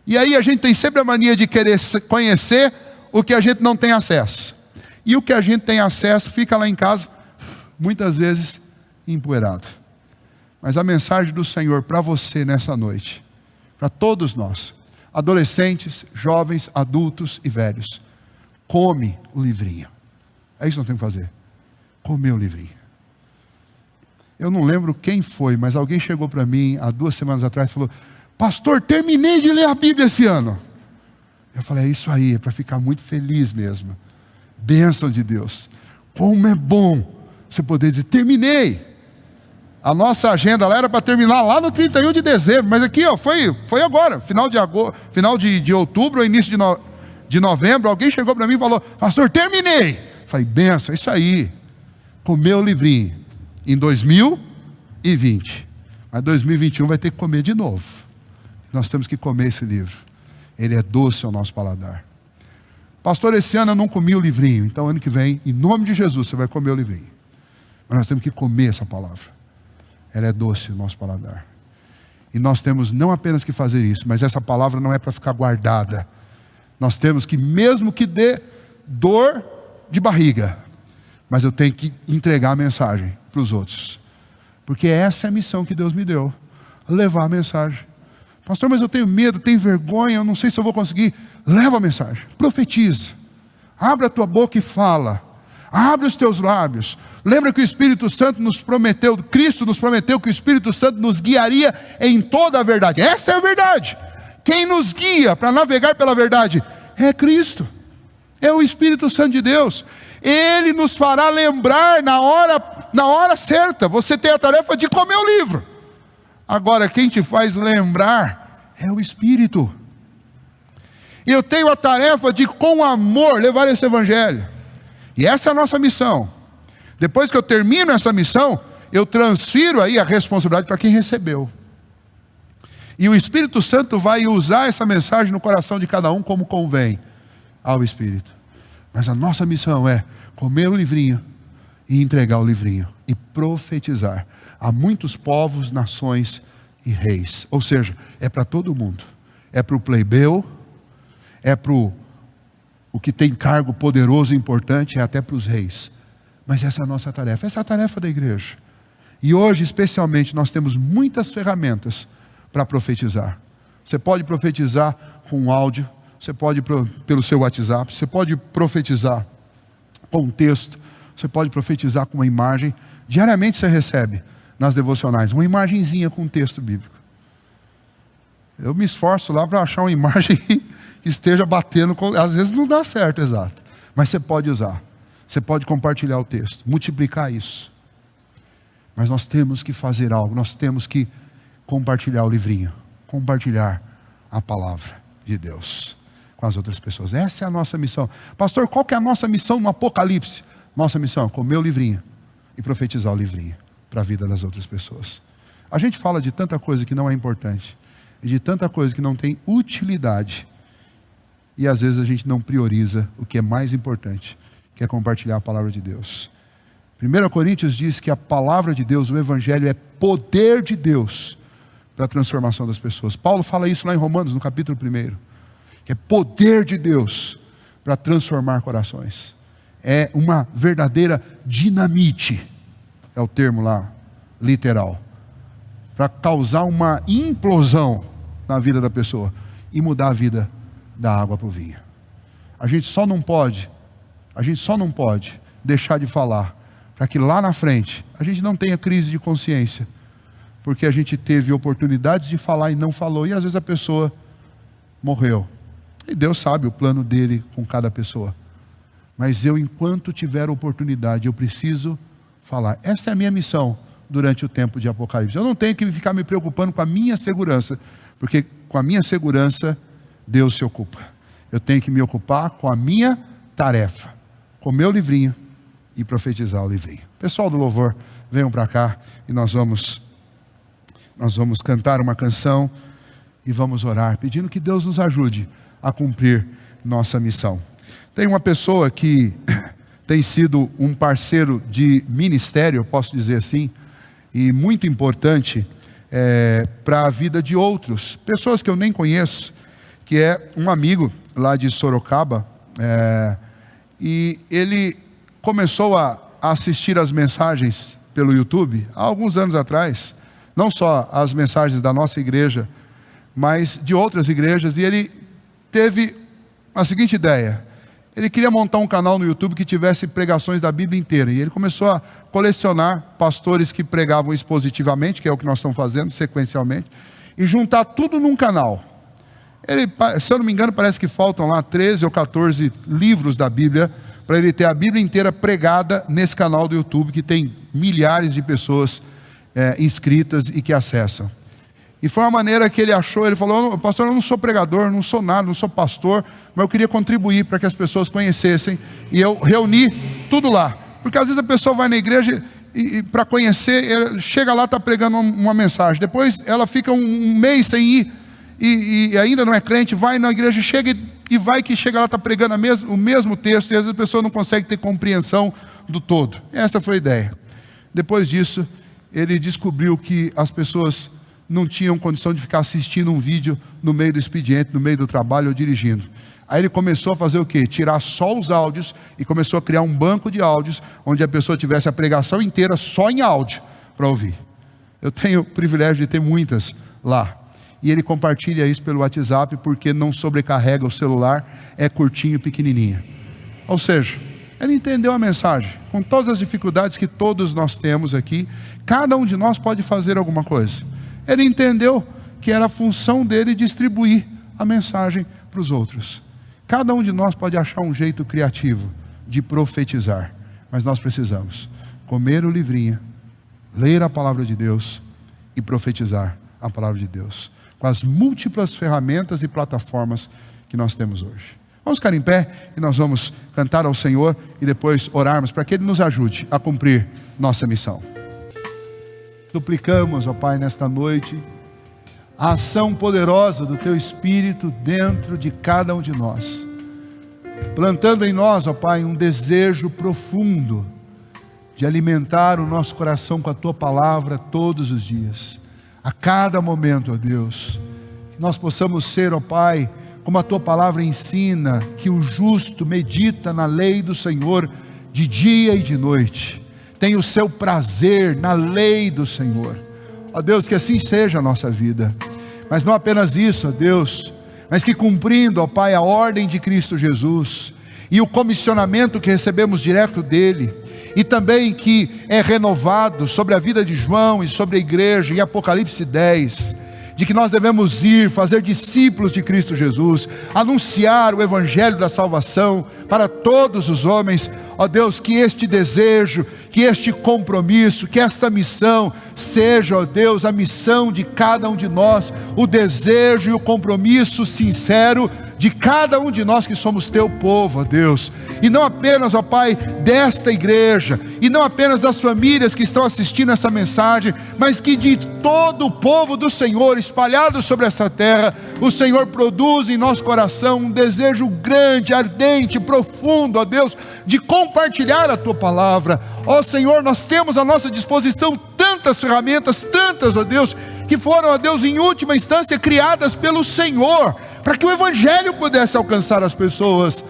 E aí a gente tem sempre a mania de querer conhecer o que a gente não tem acesso. E o que a gente tem acesso fica lá em casa, muitas vezes empoeirado. Mas a mensagem do Senhor para você nessa noite, para todos nós, adolescentes, jovens, adultos e velhos, come o livrinho. É isso que nós temos que fazer. comer o livrinho. Eu não lembro quem foi, mas alguém chegou para mim há 2 semanas atrás e falou: pastor, terminei de ler a Bíblia esse ano. Eu falei: é isso aí, é para ficar muito feliz mesmo. Bênção de Deus. Como é bom você poder dizer: terminei. A nossa agenda lá era para terminar lá no 31 de dezembro, mas aqui foi agora, final de outubro, início de novembro. Alguém chegou para mim e falou: pastor, terminei. Eu falei: bênção, é isso aí. Comeu o livrinho em 2020, mas 2021 vai ter que comer de novo. Nós temos que comer esse livro. Ele é doce ao nosso paladar. Pastor, esse ano eu não comi o livrinho, então ano que vem, em nome de Jesus, você vai comer o livrinho. Mas nós temos que comer essa palavra. Ela é doce ao nosso paladar. E nós temos não apenas que fazer isso, mas essa palavra não é para ficar guardada. Nós temos que, mesmo que dê dor de barriga, mas eu tenho que entregar a mensagem para os outros. Porque essa é a missão que Deus me deu. Levar a mensagem. Pastor, mas eu tenho medo, tenho vergonha, eu não sei se eu vou conseguir. Leva a mensagem, profetiza. Abre a tua boca e fala. Abre os teus lábios. Lembra que o Espírito Santo nos prometeu, Cristo nos prometeu que o Espírito Santo nos guiaria em toda a verdade. Esta é a verdade. Quem nos guia para navegar pela verdade é Cristo. É o Espírito Santo de Deus. Ele nos fará lembrar na hora certa. Você tem a tarefa de comer o livro. Agora, quem te faz lembrar é o Espírito. Eu tenho a tarefa de, com amor, levar esse Evangelho. E essa é a nossa missão. Depois que eu termino essa missão, eu transfiro aí a responsabilidade para quem recebeu. E o Espírito Santo vai usar essa mensagem no coração de cada um como convém ao Espírito. Mas a nossa missão é comer o livrinho e entregar o livrinho e profetizar a muitos povos, nações e reis. Ou seja, é para todo mundo. É para o plebeu, é para o que tem cargo poderoso e importante, é até para os reis. Mas essa é a nossa tarefa, essa é a tarefa da igreja. E hoje, especialmente, nós temos muitas ferramentas para profetizar. Você pode profetizar com um áudio, você pode pelo seu WhatsApp, você pode profetizar com um texto, você pode profetizar com uma imagem. Diariamente você recebe nas devocionais uma imagenzinha com um texto bíblico. Eu me esforço lá para achar uma imagem que esteja batendo, às vezes não dá certo, exato. Mas você pode usar, você pode compartilhar o texto, multiplicar isso. Mas nós temos que fazer algo, nós temos que compartilhar o livrinho, compartilhar a palavra de Deus com as outras pessoas. Essa é a nossa missão. Pastor, qual que é a nossa missão no Apocalipse? Nossa missão é comer o livrinho e profetizar o livrinho para a vida das outras pessoas. A gente fala de tanta coisa que não é importante, e de tanta coisa que não tem utilidade, e às vezes a gente não prioriza o que é mais importante, que é compartilhar a palavra de Deus. 1 Coríntios diz que a palavra de Deus, o Evangelho, é poder de Deus para a transformação das pessoas. Paulo fala isso lá em Romanos, no capítulo 1, que é poder de Deus para transformar corações. É uma verdadeira dinamite, é o termo lá, literal, para causar uma implosão na vida da pessoa e mudar a vida da água para o vinho. A gente só não pode deixar de falar, para que lá na frente a gente não tenha crise de consciência, porque a gente teve oportunidades de falar e não falou, e às vezes a pessoa morreu. E Deus sabe o plano dele com cada pessoa. Mas eu, enquanto tiver oportunidade, eu preciso falar. Essa é a minha missão durante o tempo de Apocalipse. Eu não tenho que ficar me preocupando com a minha segurança, porque com a minha segurança Deus se ocupa. Eu tenho que me ocupar com a minha tarefa, comer o livrinho e profetizar o livrinho. Pessoal do louvor, venham para cá e nós vamos cantar uma canção e vamos orar, pedindo que Deus nos ajude a cumprir nossa missão. Tem uma pessoa que tem sido um parceiro de ministério, eu posso dizer assim, e muito importante para a vida de outros, pessoas que eu nem conheço, que é um amigo lá de Sorocaba, e ele começou a assistir as mensagens pelo YouTube há alguns anos atrás, não só as mensagens da nossa igreja, mas de outras igrejas, e ele teve a seguinte ideia: Ele queria montar um canal no YouTube que tivesse pregações da Bíblia inteira. E ele começou a colecionar pastores que pregavam expositivamente, que é o que nós estamos fazendo sequencialmente, e juntar tudo num canal. Ele, se eu não me engano, parece que faltam lá 13 ou 14 livros da Bíblia, para ele ter a Bíblia inteira pregada nesse canal do YouTube, que tem milhares de pessoas inscritas e que acessam. E foi uma maneira que ele achou, ele falou: pastor, eu não sou pregador, não sou nada, não sou pastor, mas eu queria contribuir para que as pessoas conhecessem, e eu reuni tudo lá. Porque às vezes a pessoa vai na igreja e para conhecer, chega lá, está pregando uma mensagem, depois ela fica um mês sem ir, e ainda não é crente, vai na igreja, chega e vai que chega lá, está pregando o mesmo texto, e às vezes a pessoa não consegue ter compreensão do todo. Essa foi a ideia. Depois disso, ele descobriu que as pessoas não tinham condição de ficar assistindo um vídeo no meio do expediente, no meio do trabalho ou dirigindo. Aí ele começou a fazer o quê? Tirar só os áudios e começou a criar um banco de áudios, onde a pessoa tivesse a pregação inteira só em áudio para ouvir. Eu tenho o privilégio de ter muitas lá. E ele compartilha isso pelo WhatsApp, porque não sobrecarrega o celular, é curtinho, pequenininho. Ou seja, ele entendeu a mensagem. Com todas as dificuldades que todos nós temos aqui, cada um de nós pode fazer alguma coisa. Ele entendeu que era a função dele distribuir a mensagem para os outros. Cada um de nós pode achar um jeito criativo de profetizar, mas nós precisamos comer o livrinho, ler a palavra de Deus e profetizar a palavra de Deus, com as múltiplas ferramentas e plataformas que nós temos hoje. Vamos ficar em pé e nós vamos cantar ao Senhor e depois orarmos para que Ele nos ajude a cumprir nossa missão. Suplicamos, ó Pai, nesta noite, a ação poderosa do Teu Espírito dentro de cada um de nós, plantando em nós, ó Pai, um desejo profundo de alimentar o nosso coração com a Tua palavra todos os dias, a cada momento, ó Deus, que nós possamos ser, ó Pai, como a Tua palavra ensina, que o justo medita na lei do Senhor de dia e de noite, tem o seu prazer na lei do Senhor. Ó Deus, que assim seja a nossa vida, mas não apenas isso, ó Deus, mas que cumprindo, ó Pai, a ordem de Cristo Jesus, e o comissionamento que recebemos direto dEle, e também que é renovado sobre a vida de João e sobre a igreja em Apocalipse 10, de que nós devemos ir, fazer discípulos de Cristo Jesus, anunciar o Evangelho da salvação para todos os homens. Ó Deus, que este desejo, que este compromisso, que esta missão seja, ó Deus, a missão de cada um de nós, o desejo e o compromisso sincero de cada um de nós que somos Teu povo, ó Deus, e não apenas, ó Pai, desta igreja, e não apenas das famílias que estão assistindo essa mensagem, mas que de todo o povo do Senhor, espalhado sobre essa terra, o Senhor produz em nosso coração um desejo grande, ardente, profundo, ó Deus, de compartilhar a Tua palavra. Ó Senhor, nós temos à nossa disposição tantas ferramentas, tantas, ó Deus, que foram, ó Deus, em última instância criadas pelo Senhor, para que o Evangelho pudesse alcançar as pessoas.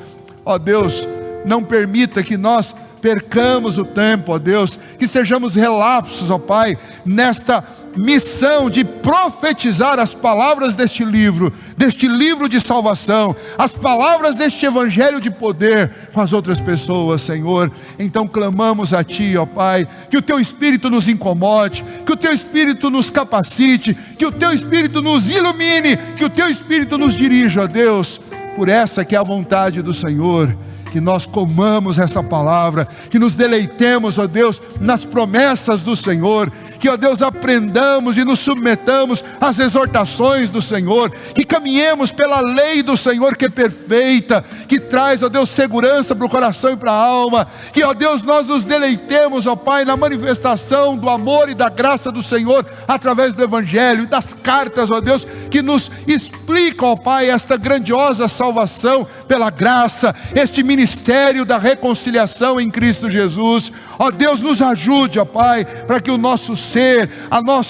Ó Deus, não permita que nós percamos o tempo, ó Deus, que sejamos relapsos, ó Pai, nesta missão de profetizar as palavras deste livro de salvação, as palavras deste Evangelho de poder com as outras pessoas, Senhor. Então clamamos a Ti, ó Pai, que o Teu Espírito nos incomode, que o Teu Espírito nos capacite, que o Teu Espírito nos ilumine, que o Teu Espírito nos dirija, ó Deus, por essa que é a vontade do Senhor, que nós comamos essa palavra, que nos deleitemos, ó Deus, nas promessas do Senhor, que, ó Deus, aprendamos e nos submetamos às exortações do Senhor, que caminhemos pela lei do Senhor que é perfeita, que traz, ó Deus, segurança para o coração e para a alma, que, ó Deus, nós nos deleitemos, ó Pai, na manifestação do amor e da graça do Senhor, através do Evangelho e das cartas, ó Deus, que nos explicam, ó Pai, esta grandiosa salvação pela graça, este ministério da reconciliação em Cristo Jesus. Ó Deus, nos ajude, ó Pai, para que o nosso ser,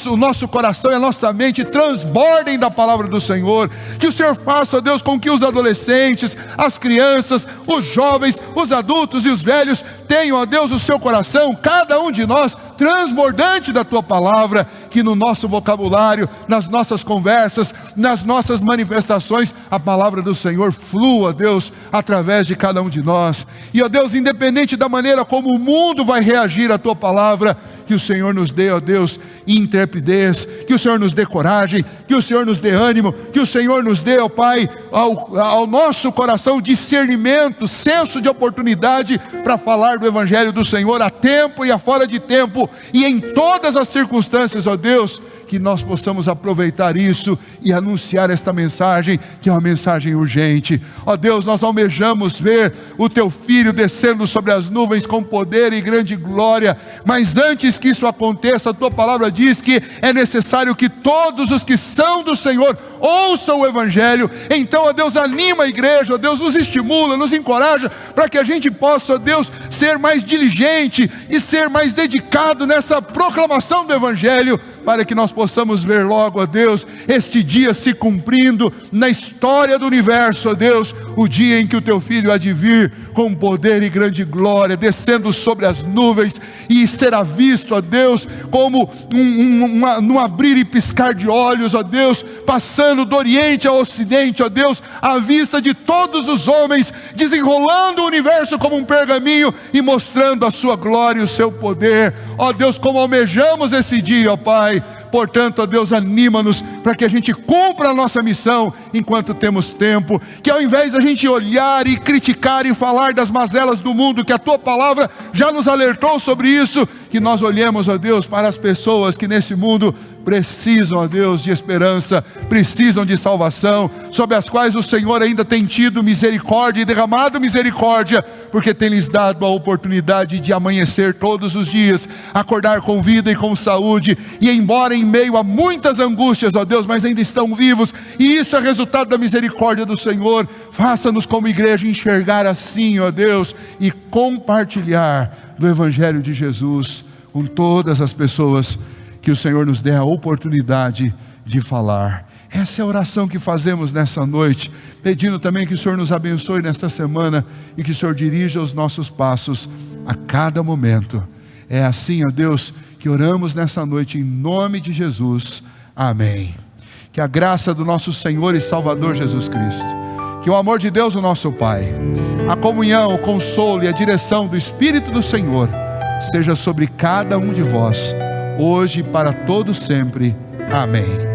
o nosso coração e a nossa mente transbordem da palavra do Senhor. Que o Senhor faça, ó Deus, com que os adolescentes, as crianças, os jovens, os adultos e os velhos tenham, ó Deus, o seu coração, cada um de nós, transbordante da Tua palavra. que no nosso vocabulário, nas nossas conversas, nas nossas manifestações, a palavra do Senhor flua, Deus, através de cada um de nós. E, ó Deus, independente da maneira como o mundo vai reagir à tua palavra, que o Senhor nos dê, ó Deus, intrepidez, que o Senhor nos dê coragem, que o Senhor nos dê ânimo, que o Senhor nos dê, ó Pai, ao nosso coração discernimento, senso de oportunidade para falar do Evangelho do Senhor a tempo e a fora de tempo, e em todas as circunstâncias, ó Deus, que nós possamos aproveitar isso e anunciar esta mensagem, que é uma mensagem urgente. Ó Deus, nós almejamos ver o teu Filho descendo sobre as nuvens com poder e grande glória, mas antes que isso aconteça, a tua palavra diz que é necessário que todos os que são do Senhor ouçam o Evangelho. Então, ó Deus, anima a igreja, ó Deus, nos estimula, nos encoraja, para que a gente possa, ó Deus, ser mais diligente e ser mais dedicado nessa proclamação do Evangelho, para que nós possamos ver logo, ó Deus, este dia se cumprindo na história do universo, ó Deus, o dia em que o teu Filho há de vir com poder e grande glória, descendo sobre as nuvens, e será visto, ó Deus, como num abrir e piscar de olhos, ó Deus, passando do Oriente ao Ocidente, ó Deus, à vista de todos os homens, desenrolando o universo como um pergaminho e mostrando a sua glória e o seu poder. Ó Deus, como almejamos esse dia, ó Pai. Portanto, ó Deus, anima-nos para que a gente cumpra a nossa missão enquanto temos tempo, que ao invés de a gente olhar e criticar e falar das mazelas do mundo, que a tua palavra já nos alertou sobre isso, que nós olhemos, ó Deus, para as pessoas que nesse mundo precisam, ó Deus, de esperança, precisam de salvação, sobre as quais o Senhor ainda tem tido misericórdia e derramado misericórdia, porque tem lhes dado a oportunidade de amanhecer todos os dias, acordar com vida e com saúde, e embora em meio a muitas angústias, ó Deus, mas ainda estão vivos, e isso é resultado da misericórdia do Senhor. Faça-nos como igreja enxergar assim, ó Deus, e compartilhar do Evangelho de Jesus com todas as pessoas, que o Senhor nos dê a oportunidade de falar. Essa é a oração que fazemos nessa noite, pedindo também que o Senhor nos abençoe nesta semana, e que o Senhor dirija os nossos passos a cada momento. É assim, ó Deus, que oramos nessa noite, em nome de Jesus, amém. Que a graça do nosso Senhor e Salvador Jesus Cristo, que o amor de Deus o nosso Pai, a comunhão, o consolo e a direção do Espírito do Senhor, seja sobre cada um de vós, hoje e para todo sempre, amém.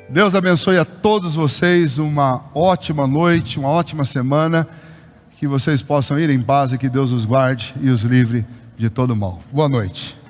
Deus abençoe a todos vocês, uma ótima noite, uma ótima semana, que vocês possam ir em paz e que Deus os guarde e os livre de todo mal. Boa noite.